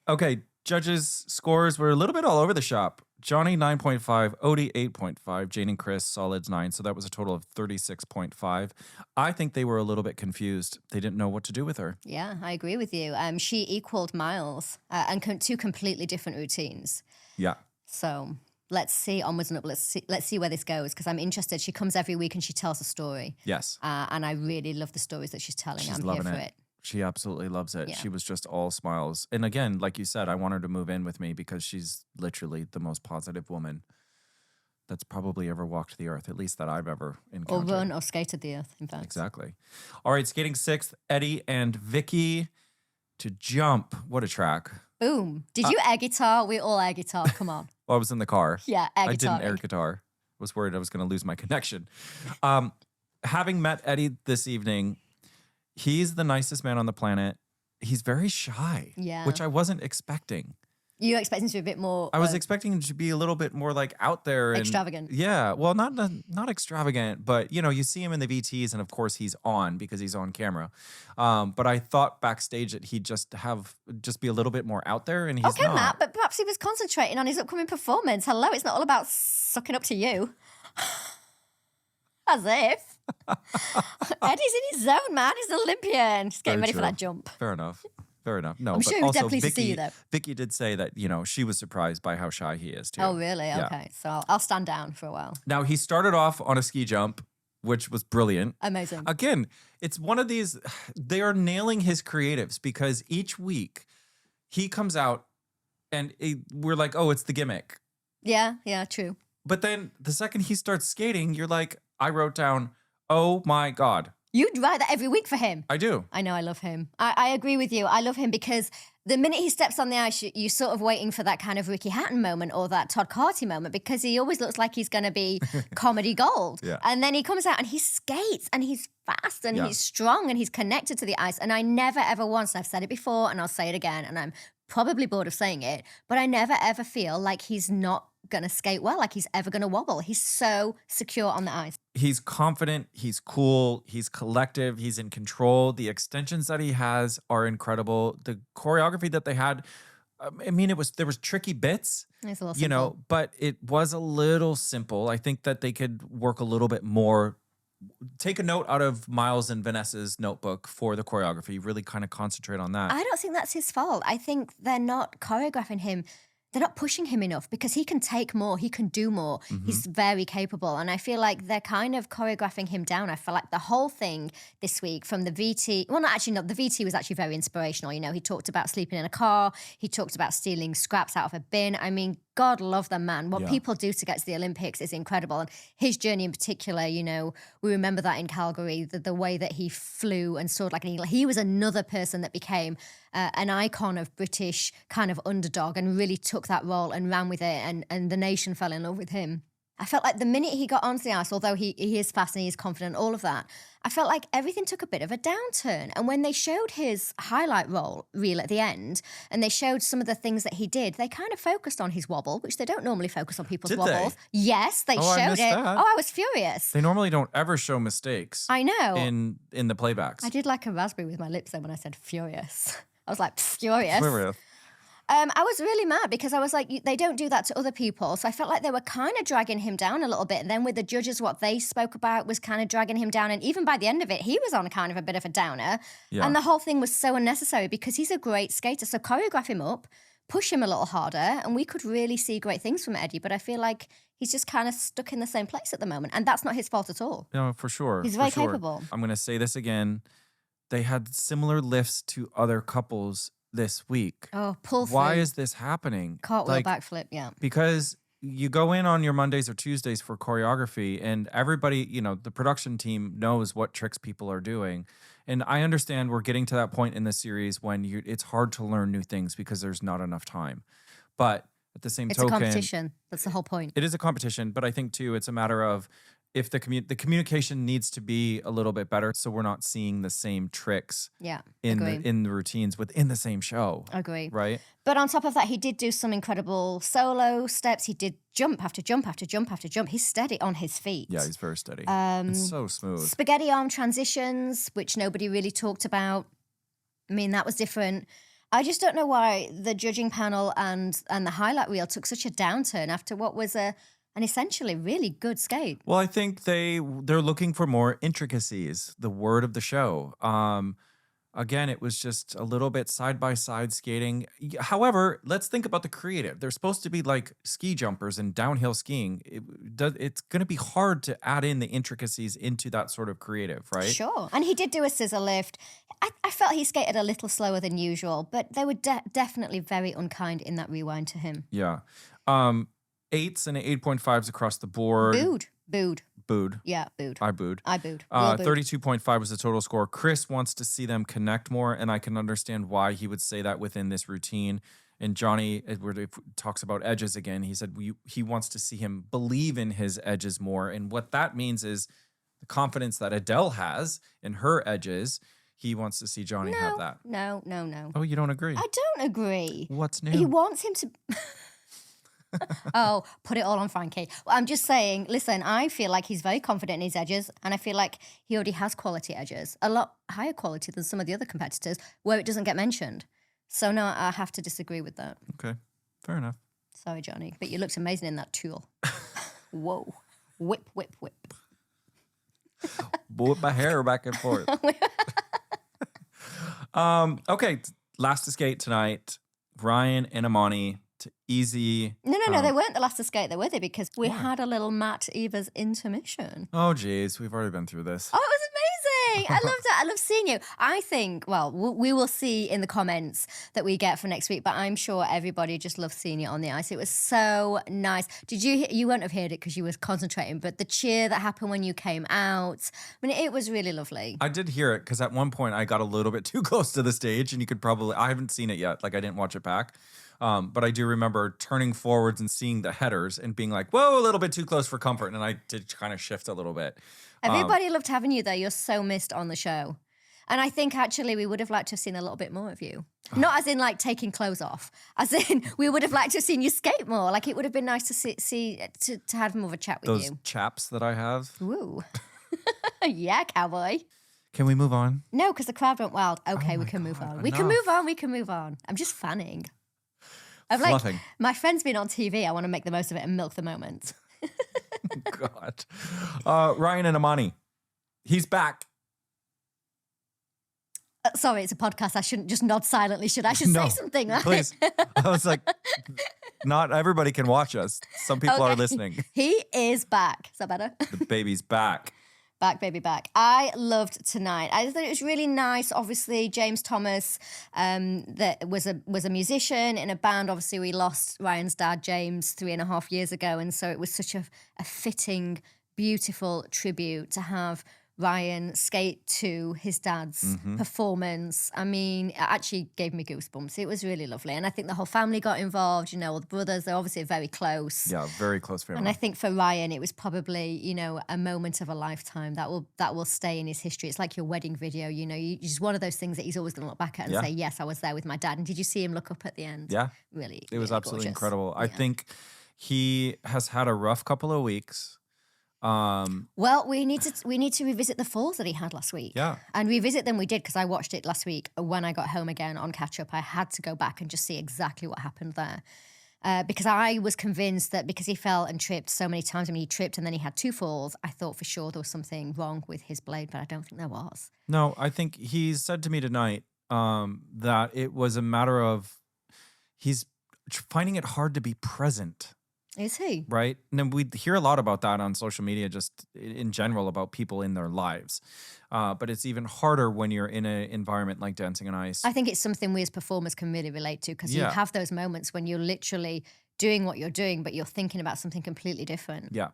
Speaker 1: Okay, judges' scores were a little bit all over the shop. Johnny, 9.5. Odie, 8.5. Jane and Chris, solids 9. So that was a total of 36.5. I think they were a little bit confused. They didn't know what to do with her.
Speaker 2: Yeah, I agree with you. She equaled Miles and two completely different routines.
Speaker 1: Yeah.
Speaker 2: So let's see onwards and up. Let's see where this goes, because I'm interested. She comes every week and she tells a story.
Speaker 1: Yes.
Speaker 2: And I really love the stories that she's telling. I'm here for it.
Speaker 1: She absolutely loves it.
Speaker 2: Yeah.
Speaker 1: She was just all smiles. And again, like you said, I want her to move in with me because she's literally the most positive woman that's probably ever walked the earth, at least that I've ever encountered.
Speaker 2: Or run or skated the earth, in fact.
Speaker 1: Exactly. All right, skating 6th, Eddie and Vicky to Jump. What a track.
Speaker 2: Boom. Did you air guitar? We all air guitar. Come on.
Speaker 1: Well, I was in the car.
Speaker 2: Yeah, air guitar.
Speaker 1: I didn't air guitar. I was worried I was going to lose my connection. Having met Eddie this evening, he's the nicest man on the planet. He's very shy,
Speaker 2: yeah,
Speaker 1: which I wasn't expecting.
Speaker 2: You expect him to be a bit more...
Speaker 1: I was expecting him to be a little bit more like out there. And,
Speaker 2: extravagant.
Speaker 1: Yeah. Well, not extravagant, but you see him in the VTs and of course he's on because he's on camera. But I thought backstage that he'd just be a little bit more out there and he's
Speaker 2: Okay,
Speaker 1: not.
Speaker 2: Matt, but perhaps he was concentrating on his upcoming performance. Hello, it's not all about sucking up to you. As if. Eddie's in his zone, man. He's an Olympian. He's getting
Speaker 1: Very
Speaker 2: ready
Speaker 1: true.
Speaker 2: for that jump.
Speaker 1: Fair enough. No,
Speaker 2: I'm
Speaker 1: but
Speaker 2: sure he was
Speaker 1: also
Speaker 2: definitely pleased to see
Speaker 1: Vicky,
Speaker 2: you, though.
Speaker 1: Vicky did say that, she was surprised by how shy he is too.
Speaker 2: Oh, really?
Speaker 1: Yeah.
Speaker 2: Okay. So I'll stand down for a while.
Speaker 1: Now, he started off on a ski jump, which was brilliant.
Speaker 2: Amazing.
Speaker 1: Again, it's one of these, they are nailing his creatives because each week he comes out and we're like, oh, it's the gimmick.
Speaker 2: Yeah, true.
Speaker 1: But then the second he starts skating, you're like, I wrote down, oh my God.
Speaker 2: You'd write that every week for him.
Speaker 1: I do.
Speaker 2: I know, I love him. I agree with you. I love him because the minute he steps on the ice, you're sort of waiting for that kind of Ricky Hatton moment or that Todd Carty moment because he always looks like he's going to be comedy gold.
Speaker 1: Yeah.
Speaker 2: And then he comes out and he skates and he's fast and he's strong and he's connected to the ice. And I never, ever once, and I've said it before and I'll say it again, and I'm probably bored of saying it, but I never, ever feel like he's not going to skate well, like he's ever going to wobble. He's so secure on the ice. He's
Speaker 1: confident, he's cool, he's collective, he's in control. The extensions that he has are incredible. The choreography that they had, I mean, there was tricky bits,
Speaker 2: It's a little simple.
Speaker 1: but it was a little simple. I think that they could work a little bit more. Take a note out of Miles and Vanessa's notebook for the choreography. Really kind of concentrate on that.
Speaker 2: I don't think that's his fault. I think they're not choreographing him. They're not pushing him enough because he can take more, he can do more.
Speaker 1: Mm-hmm.
Speaker 2: He's very capable. And I feel like they're kind of choreographing him down. I feel like the whole thing this week from the VT, well, the VT was actually very inspirational. He talked about sleeping in a car. He talked about stealing scraps out of a bin. I mean, God love the man. What people do to get to the Olympics is incredible. And his journey in particular, we remember that in Calgary, the way that he flew and soared like an eagle. He was another person that became an icon of British kind of underdog and really took that role and ran with it. And the nation fell in love with him. I felt like the minute he got onto the ice, although he is fast and he is confident, all of that, I felt like everything took a bit of a downturn. And when they showed his highlight reel at the end, and they showed some of the things that he did, they kind of focused on his wobble, which they don't normally focus on people's
Speaker 1: Did
Speaker 2: wobbles.
Speaker 1: they?
Speaker 2: Yes, they
Speaker 1: Oh, I
Speaker 2: showed
Speaker 1: missed
Speaker 2: it.
Speaker 1: that.
Speaker 2: Oh, I was furious.
Speaker 1: They normally don't ever show mistakes.
Speaker 2: I know.
Speaker 1: In the playbacks.
Speaker 2: I did like a raspberry with my lips then when I said furious. I was like, furious.
Speaker 1: Furious.
Speaker 2: I was really mad because I was like, they don't do that to other people. So I felt like they were kind of dragging him down a little bit. And then with the judges, what they spoke about was kind of dragging him down. And even by the end of it, he was on kind of a bit of a downer.
Speaker 1: Yeah.
Speaker 2: And the whole thing was so unnecessary because he's a great skater. So choreograph him up, push him a little harder, and we could really see great things from Eddie. But I feel like he's just kind of stuck in the same place at the moment. And that's not his fault at all.
Speaker 1: No, for sure.
Speaker 2: He's
Speaker 1: for
Speaker 2: very
Speaker 1: sure.
Speaker 2: capable.
Speaker 1: I'm going to say this again. They had similar lifts to other couples this week.
Speaker 2: Oh, pull through.
Speaker 1: Why is this happening?
Speaker 2: Cartwheel, backflip, yeah.
Speaker 1: Because you go in on your Mondays or Tuesdays for choreography and everybody, the production team knows what tricks people are doing. And I understand we're getting to that point in the series when it's hard to learn new things because there's not enough time. But at the same token...
Speaker 2: It's a competition. That's the whole point.
Speaker 1: It is a competition, but I think too it's a matter of if the communication needs to be a little bit better so we're not seeing the same tricks in the routines within the same show.
Speaker 2: Agree.
Speaker 1: Right?
Speaker 2: But on top of that, he did do some incredible solo steps. He did jump after jump after jump after jump. He's steady on his feet.
Speaker 1: Yeah, he's very steady. It's so smooth.
Speaker 2: Spaghetti arm transitions, which nobody really talked about. I mean, that was different. I just don't know why the judging panel and the highlight reel took such a downturn after what was an essentially really good skate.
Speaker 1: Well, I think they're looking for more intricacies, the word of the show. Again, it was just a little bit side-by-side skating. However, let's think about the creative. They're supposed to be like ski jumpers and downhill skiing. It's going to be hard to add in the intricacies into that sort of creative, right?
Speaker 2: Sure. And he did do a scissor lift. I felt he skated a little slower than usual, but they were definitely very unkind in that rewind to him.
Speaker 1: Yeah. 8s and 8.5s across the board. Booed.
Speaker 2: Yeah, booed.
Speaker 1: I booed.
Speaker 2: 32.5
Speaker 1: was the total score. Chris wants to see them connect more, and I can understand why he would say that within this routine. And Johnny Edward talks about edges again. He said he wants to see him believe in his edges more. And what that means is the confidence that Adele has in her edges. he wants to see Johnny have that.
Speaker 2: No.
Speaker 1: Oh, you don't agree?
Speaker 2: I don't agree.
Speaker 1: What's new?
Speaker 2: He wants him to... Oh, put it all on Frankie. Well, I'm just saying, listen, I feel like he's very confident in his edges, and I feel like he already has quality edges, a lot higher quality than some of the other competitors where it doesn't get mentioned. So no, I have to disagree with that.
Speaker 1: Okay, fair enough.
Speaker 2: Sorry, Johnny, but you looked amazing in that tulle. Whoa. Whip, whip, whip.
Speaker 1: Whip my hair back and forth. Okay, last to skate tonight, Ryan and Ammani to Easy.
Speaker 2: No, they weren't the last to skate, though, were they? Because we had a little Matt Evas intermission.
Speaker 1: Oh, geez, we've already been through this.
Speaker 2: Oh, it was amazing. I loved it. I love seeing you. I think, well, we will see in the comments that we get for next week, but I'm sure everybody just loves seeing you on the ice. It was so nice. You won't have heard it because you were concentrating, but the cheer that happened when you came out, I mean, it was really lovely.
Speaker 1: I did hear it because at one point I got a little bit too close to the stage, and you could probably, I haven't seen it yet. Like, I didn't watch it back. But I do remember turning forwards and seeing the headers and being like, whoa, a little bit too close for comfort. And I did kind of shift a little bit.
Speaker 2: Everybody loved having you there. You're so missed on the show. And I think actually we would have liked to have seen a little bit more of you. Not as in like taking clothes off, as in we would have liked to have seen you skate more. Like it would have been nice to have more of a chat with
Speaker 1: Those
Speaker 2: you.
Speaker 1: chaps that I have.
Speaker 2: Ooh. Yeah, cowboy.
Speaker 1: Can we move on?
Speaker 2: No, because the crowd went wild. Okay, we can move on. We can move on. We can move on. I'm just fanning. I'm like,
Speaker 1: Fluffing.
Speaker 2: my friend's been on TV. I want to make the most of it and milk the moment.
Speaker 1: God. Ryan and Ammani. He's back.
Speaker 2: Sorry, it's a podcast. I shouldn't just nod silently, should I? I should
Speaker 1: No,
Speaker 2: say something, right?
Speaker 1: Please. I was like, not everybody can watch us. Some people are
Speaker 2: Okay.
Speaker 1: listening.
Speaker 2: He is back. Is that better?
Speaker 1: The baby's back.
Speaker 2: Back, baby, back. I loved tonight. I thought it was really nice. Obviously, James Thomas that was a musician in a band. Obviously, we lost Ryan's dad, James, 3.5 years ago. And so it was such a fitting, beautiful tribute to have Ryan skate to his dad's performance. I mean, it actually gave me goosebumps. It was really lovely. And I think the whole family got involved, all the brothers, they're obviously very close.
Speaker 1: Yeah, very close family.
Speaker 2: And I think for Ryan, it was probably, a moment of a lifetime that will stay in his history. It's like your wedding video, just one of those things that he's always going to look back at and say, yes, I was there with my dad. And did you see him look up at the end?
Speaker 1: Yeah.
Speaker 2: Really,
Speaker 1: It was
Speaker 2: really
Speaker 1: absolutely
Speaker 2: gorgeous.
Speaker 1: incredible. I
Speaker 2: Yeah.
Speaker 1: think he has had a rough couple of weeks.
Speaker 2: Well, we need to revisit the falls that he had last week.
Speaker 1: Yeah.
Speaker 2: And revisit them we did because I watched it last week when I got home again on catch up. I had to go back and just see exactly what happened there. Because I was convinced that because he fell and tripped so many times, he tripped and then he had 2 falls, I thought for sure there was something wrong with his blade, but I don't think there was.
Speaker 1: No, I think he said to me tonight that it was a matter of he's finding it hard to be present.
Speaker 2: Is he?
Speaker 1: Right. And then we hear a lot about that on social media, just in general, about people in their lives. But it's even harder when you're in an environment like Dancing on Ice.
Speaker 2: I think it's something we as performers can really relate to because you
Speaker 1: Yeah.
Speaker 2: have those moments when you're literally doing what you're doing, but you're thinking about something completely different.
Speaker 1: Yeah.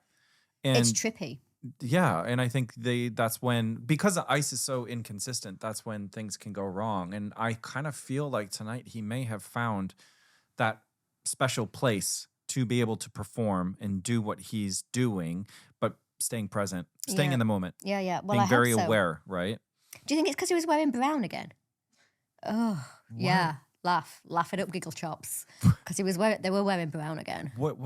Speaker 1: And
Speaker 2: It's trippy.
Speaker 1: yeah. And I think that's when, because the ice is so inconsistent, that's when things can go wrong. And I kind of feel like tonight he may have found that special place to be able to perform and do what he's doing, but staying present, staying
Speaker 2: Yeah.
Speaker 1: in the moment,
Speaker 2: Yeah. Well,
Speaker 1: being
Speaker 2: I
Speaker 1: very
Speaker 2: hope so.
Speaker 1: aware, right?
Speaker 2: Do you think it's because he was wearing brown again? Oh, yeah. Laugh it up, giggle chops. Because they were wearing brown again.
Speaker 1: What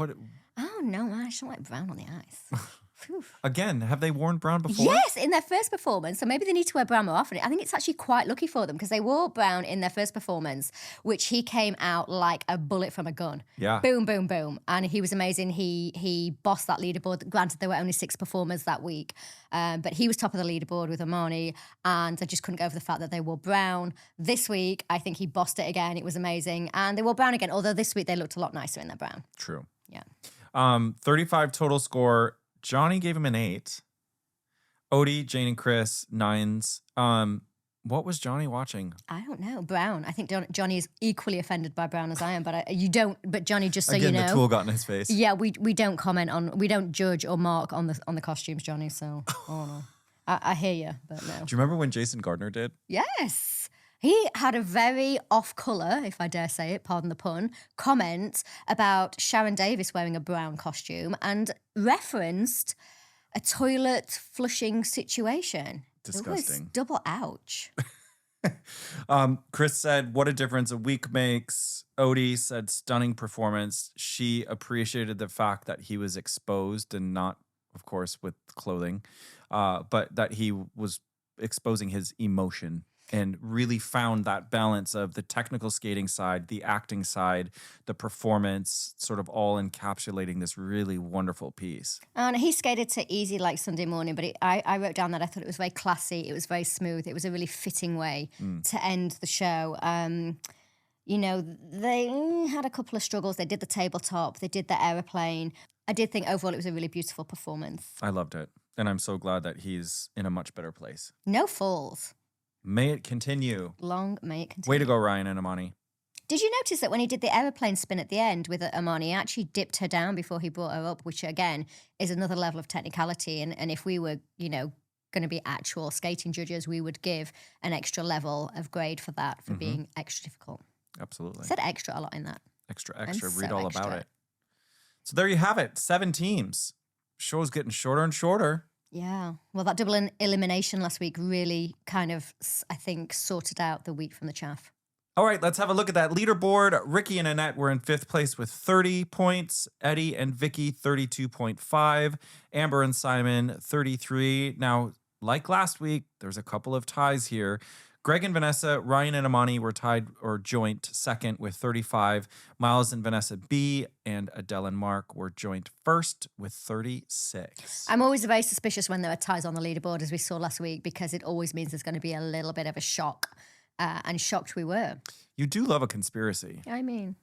Speaker 2: Oh no, man, I just don't like brown on the ice. Phew.
Speaker 1: again, have they worn brown before?
Speaker 2: Yes, in their first performance. So maybe they need to wear brown more often. I think it's actually quite lucky for them because they wore brown in their first performance, which he came out like a bullet from a gun.
Speaker 1: Yeah.
Speaker 2: Boom, boom, boom. And he was amazing. He bossed that leaderboard. Granted, there were only 6 performers that week, but he was top of the leaderboard with Ammani, and I just couldn't go over the fact that they wore brown. This week, I think he bossed it again. It was amazing. And they wore brown again, although this week they looked a lot nicer in their brown.
Speaker 1: True.
Speaker 2: Yeah.
Speaker 1: 35 total score. Johnny gave him an 8. Odie, Jane, and Chris, 9s. What was Johnny watching?
Speaker 2: I don't know. Brown. I think Johnny is equally offended by brown as I am, but you don't. But Johnny, just so
Speaker 1: Again,
Speaker 2: you know,
Speaker 1: the tool got in his face.
Speaker 2: yeah, we don't comment on, we don't judge or mark on the costumes, Johnny. So, oh no, I hear you, but no.
Speaker 1: Do you remember when Jason Gardner did?
Speaker 2: Yes, he had a very off-color, if I dare say it, pardon the pun, comment about Sharon Davis wearing a brown costume and referenced a toilet flushing situation. It was
Speaker 1: Disgusting.
Speaker 2: double ouch.
Speaker 1: Chris said, what a difference a week makes. Odie said, stunning performance. She appreciated the fact that he was exposed and not, of course, with clothing, but that he was exposing his emotion and really found that balance of the technical skating side, the acting side, the performance, sort of all encapsulating this really wonderful piece.
Speaker 2: And he skated to Easy like Sunday morning, but I wrote down that I thought it was very classy. It was very smooth. It was a really fitting way to end the show. You know, they had a couple of struggles. They did the tabletop. They did the aeroplane. I did think overall it was a really beautiful performance.
Speaker 1: I loved it. And I'm so glad that he's in a much better place.
Speaker 2: No falls.
Speaker 1: May it continue.
Speaker 2: Long may it continue.
Speaker 1: Way to go, Ryan and Ammani.
Speaker 2: Did you notice that when he did the aeroplane spin at the end with Ammani, he actually dipped her down before he brought her up, which again is another level of technicality. And if we were, you know, going to be actual skating judges, we would give an extra level of grade for that, for being extra difficult.
Speaker 1: Absolutely.
Speaker 2: I said extra a lot in that.
Speaker 1: Extra.
Speaker 2: I'm
Speaker 1: Read
Speaker 2: so
Speaker 1: all
Speaker 2: extra.
Speaker 1: about it. So there you have it. 7 teams. Show's getting shorter and shorter.
Speaker 2: Yeah. Well, that double elimination last week really kind of, I think, sorted out the wheat from the chaff.
Speaker 1: All right, let's have a look at that leaderboard. Ricky and Annette were in 5th place with 30 points. Eddie and Vicky, 32.5. Amber and Simon, 33. Now, like last week, there's a couple of ties here. Greg and Vanessa, Ryan and Ammani were tied or joint 2nd with 35. Miles and Vanessa B and Adele and Mark were joint 1st with 36.
Speaker 2: I'm always very suspicious when there are ties on the leaderboard, as we saw last week, because it always means there's going to be a little bit of a shock. And shocked we were.
Speaker 1: You do love a conspiracy.
Speaker 2: I mean,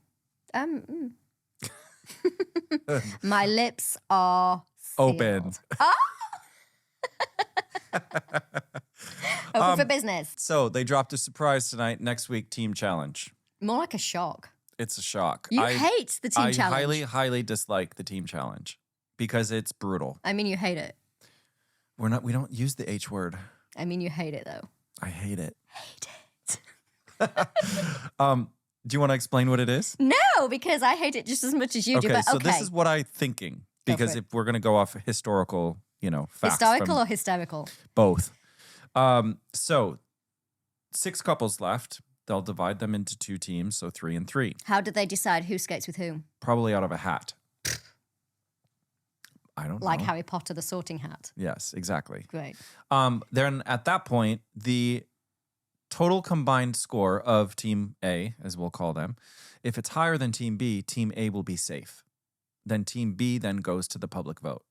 Speaker 2: my lips are sealed.
Speaker 1: Open.
Speaker 2: Open for business.
Speaker 1: So they dropped a surprise tonight. Next week, team challenge.
Speaker 2: More like a shock.
Speaker 1: It's a shock.
Speaker 2: You hate the team
Speaker 1: I
Speaker 2: challenge.
Speaker 1: highly dislike the team challenge because it's brutal.
Speaker 2: I mean, you hate it.
Speaker 1: We don't use the H word.
Speaker 2: I mean, you hate it, though.
Speaker 1: I hate it.
Speaker 2: Hate it.
Speaker 1: Do you want to explain what it is?
Speaker 2: No, because I hate it just as much as you do. But
Speaker 1: So this is what I'm thinking. Because
Speaker 2: for
Speaker 1: if we're going to go off historical, facts.
Speaker 2: Historical
Speaker 1: from
Speaker 2: or hysterical?
Speaker 1: both. So 6 couples left. They'll divide them into 2 teams, so 3 and 3.
Speaker 2: How did they decide who skates with whom?
Speaker 1: Probably out of a hat. I don't know.
Speaker 2: Like Harry Potter, the sorting hat.
Speaker 1: Yes, exactly.
Speaker 2: Great.
Speaker 1: Then at that point, the total combined score of Team A, as we'll call them, if it's higher than Team B, Team A will be safe. Then Team B then goes to the public vote.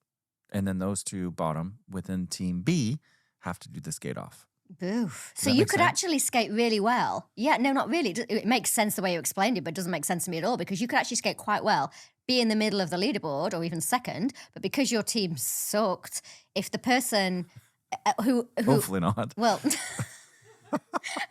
Speaker 1: And then those 2 bottom within Team B have to do the skate off.
Speaker 2: Boof.
Speaker 1: Does
Speaker 2: So
Speaker 1: that
Speaker 2: you
Speaker 1: make
Speaker 2: could
Speaker 1: sense?
Speaker 2: actually skate really well. Yeah, no, not really. It makes sense the way you explained it, but it doesn't make sense to me at all because you could actually skate quite well, be in the middle of the leaderboard or even second, but because your team sucked, if the person who
Speaker 1: Hopefully not.
Speaker 2: well,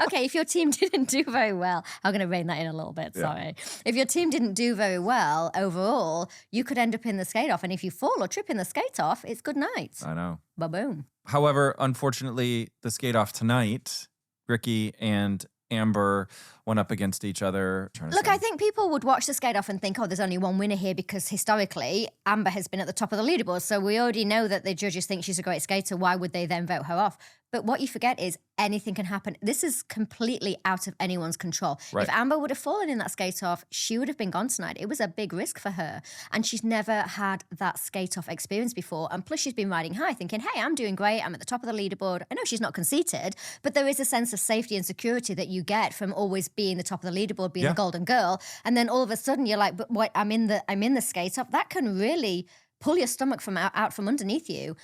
Speaker 2: okay, if your team didn't do very well, I'm going to rein that in a little bit, sorry. If your team didn't do very well overall, you could end up in the skate off. And if you fall or trip in the skate off, it's good night.
Speaker 1: I know.
Speaker 2: Ba-boom.
Speaker 1: However, unfortunately, the skate off tonight, Ricky and Amber went up against each other.
Speaker 2: Look, I think people would watch the skate off and think, oh, there's only one winner here because historically, Amber has been at the top of the leaderboard. So we already know that the judges think she's a great skater. Why would they then vote her off? But what you forget is anything can happen. This is completely out of anyone's control.
Speaker 1: Right.
Speaker 2: If Amber would have fallen in that skate off, she would have been gone tonight. It was a big risk for her. And she's never had that skate off experience before. And plus she's been riding high thinking, hey, I'm doing great. I'm at the top of the leaderboard. I know she's not conceited, but there is a sense of safety and security that you get from always being the top of the leaderboard, being the golden girl. And then all of a sudden you're like, but wait, I'm in the skate off. That can really pull your stomach from out from underneath you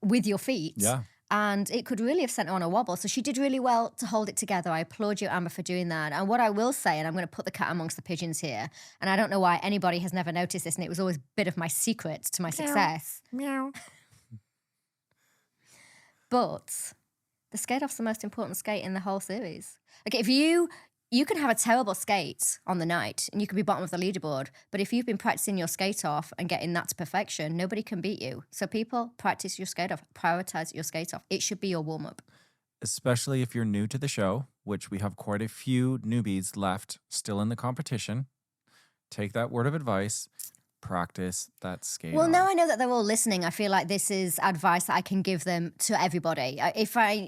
Speaker 2: with your feet.
Speaker 1: Yeah.
Speaker 2: And it could really have sent her on a wobble. So she did really well to hold it together. I applaud you, Amber, for doing that. And what I will say, and I'm going to put the cat amongst the pigeons here, and I don't know why anybody has never noticed this, and it was always a bit of my secret to my success.
Speaker 1: Meow.
Speaker 2: But the skate off's the most important skate in the whole series. Like if you can have a terrible skate on the night and you can be bottom of the leaderboard, but if you've been practicing your skate off and getting that to perfection, nobody can beat you. So people, practice your skate off, prioritize your skate off. It should be your warm up.
Speaker 1: Especially if you're new to the show, which we have quite a few newbies left still in the competition. Take that word of advice. practice that skate.
Speaker 2: Well,
Speaker 1: off.
Speaker 2: now I know that they're all listening. I feel like this is advice that I can give them to everybody.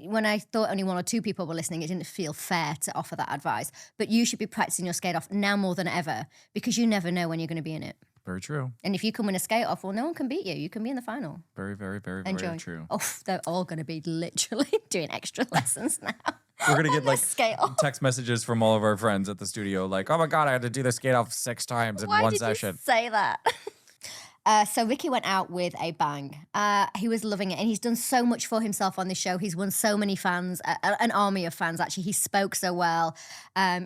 Speaker 2: When I thought only 1 or 2 people were listening, it didn't feel fair to offer that advice. But you should be practicing your skate off now more than ever, because you never know when you're going to be in it.
Speaker 1: Very true.
Speaker 2: And if you can win a skate off, well, no one can beat you. You can be in the final.
Speaker 1: Very, very, very,
Speaker 2: Enjoy.
Speaker 1: very true.
Speaker 2: Oh, they're all going to be literally doing extra lessons now.
Speaker 1: We're gonna get like
Speaker 2: skate off.
Speaker 1: text messages from all of our friends at the studio, like, "Oh my god, I had to do the skate off 6 times in
Speaker 2: Why
Speaker 1: one
Speaker 2: did
Speaker 1: session."
Speaker 2: You say that? So Ricky went out with a bang. He was loving it, and he's done so much for himself on this show. He's won so many fans, an army of fans, actually. He spoke so well.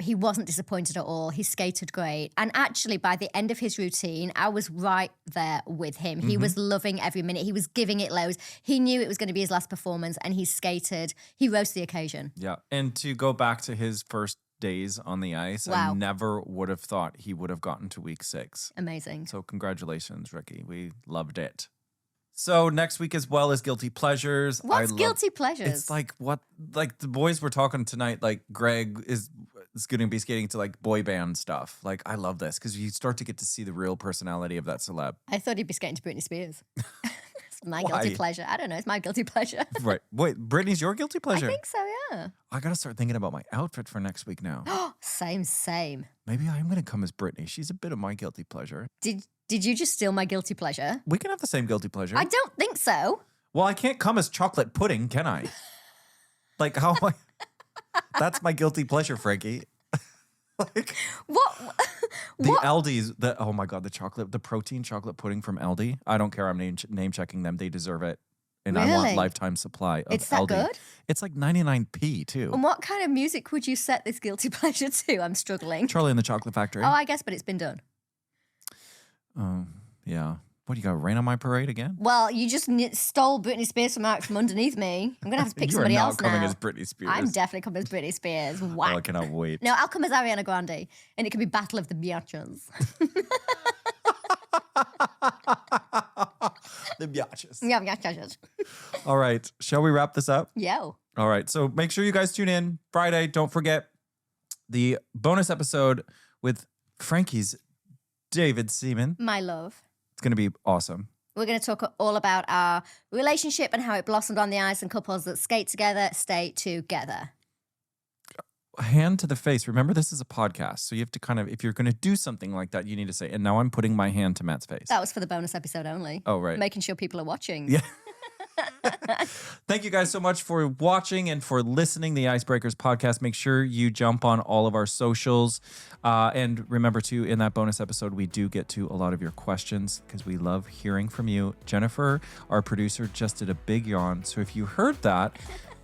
Speaker 2: He wasn't disappointed at all. He skated great. And actually, by the end of his routine, I was right there with him. He was loving every minute. He was giving it loads. He knew it was going to be his last performance, and he skated. He rose to the occasion.
Speaker 1: Yeah. And to go back to his first days on the ice,
Speaker 2: Wow.
Speaker 1: I never would have thought he would have gotten to week 6.
Speaker 2: Amazing.
Speaker 1: So congratulations, Ricky. We loved it. So next week as well as Guilty Pleasures.
Speaker 2: What's guilty pleasures?
Speaker 1: It's like the boys were talking tonight, like Greg is going to be skating to like boy band stuff. Like, I love this because you start to get to see the real personality of that celeb.
Speaker 2: I thought he'd be skating to Britney Spears. It's my
Speaker 1: Why?
Speaker 2: guilty pleasure. I don't know. It's my guilty pleasure.
Speaker 1: Right. Wait, Brittany's your guilty
Speaker 2: I
Speaker 1: pleasure?
Speaker 2: think so, yeah.
Speaker 1: I got to start thinking about my outfit for next week now.
Speaker 2: Same.
Speaker 1: Maybe I'm going to come as Brittany. She's a bit of my guilty pleasure.
Speaker 2: Did you just steal my guilty pleasure?
Speaker 1: We can have the same guilty pleasure.
Speaker 2: I don't think so.
Speaker 1: Well, I can't come as chocolate pudding, can I? Like, how am I? That's my guilty pleasure, Frankie. Like
Speaker 2: What?
Speaker 1: the
Speaker 2: What?
Speaker 1: Aldi's, oh my God, the protein chocolate pudding from Aldi. I don't care. I'm name checking them. They deserve it. And I want
Speaker 2: Really?
Speaker 1: lifetime supply of
Speaker 2: It's that
Speaker 1: Aldi.
Speaker 2: good?
Speaker 1: It's like 99p too.
Speaker 2: And what kind of music would you set this guilty pleasure to? I'm struggling.
Speaker 1: Charlie and the Chocolate Factory.
Speaker 2: Oh, I guess, but it's been done.
Speaker 1: Yeah. What, you got Rain on My Parade again?
Speaker 2: Well, you just stole Britney Spears from underneath me. I'm going to have to pick
Speaker 1: You are
Speaker 2: somebody
Speaker 1: not
Speaker 2: else
Speaker 1: coming
Speaker 2: now.
Speaker 1: as Britney Spears.
Speaker 2: I'm definitely coming as Britney Spears.
Speaker 1: Oh,
Speaker 2: Whack.
Speaker 1: I cannot wait.
Speaker 2: No, I'll come as Ariana Grande, and it can be Battle of the Biatches.
Speaker 1: The biatches.
Speaker 2: Yeah, biatches.
Speaker 1: All right. Shall we wrap this up?
Speaker 2: Yo.
Speaker 1: All right. So make sure you guys tune in Friday. Don't forget the bonus episode with Frankie's David Seaman.
Speaker 2: My love.
Speaker 1: It's going to be awesome.
Speaker 2: We're going to talk all about our relationship and how it blossomed on the ice, and couples that skate together stay together.
Speaker 1: Hand to the face. Remember, this is a podcast. So you have to kind of, if you're going to do something like that, you need to say, and now I'm putting my hand to Matt's face.
Speaker 2: That was for the bonus episode only.
Speaker 1: Oh, right.
Speaker 2: Making sure people are watching.
Speaker 1: Yeah. Thank you guys so much for watching and for listening to the Icebreakers podcast. Make sure you jump on all of our socials. And remember, too, in that bonus episode, we do get to a lot of your questions because we love hearing from you. Jennifer, our producer, just did a big yawn. So if you heard that,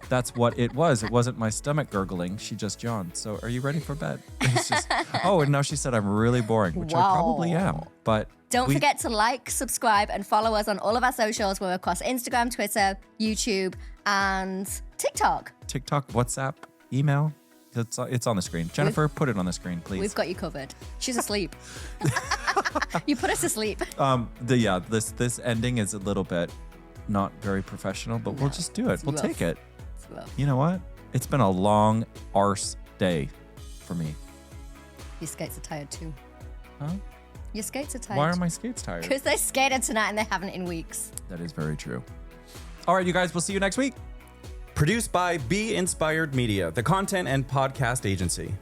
Speaker 1: that's what it was. It wasn't my stomach gurgling. She just yawned. So are you ready for bed? It's just, oh, and now she said I'm really boring, which I probably am. But
Speaker 2: don't forget to like, subscribe, and follow us on all of our socials. We're across Instagram, Twitter, YouTube, and TikTok.
Speaker 1: TikTok, WhatsApp, email. It's on the screen. Jennifer, put it on the screen, please.
Speaker 2: We've got you covered. She's asleep. You put us to sleep.
Speaker 1: This ending is a little bit not very professional, but we'll just do it. We'll take it. You know what? It's been a long arse day for me.
Speaker 2: Your skates are tired too.
Speaker 1: Huh?
Speaker 2: Your skates are tired.
Speaker 1: Why are my skates tired?
Speaker 2: Because they skated tonight and they haven't in weeks.
Speaker 1: That is very true. All right, you guys, we'll see you next week.
Speaker 4: Produced by Be Inspired Media, the content and podcast agency.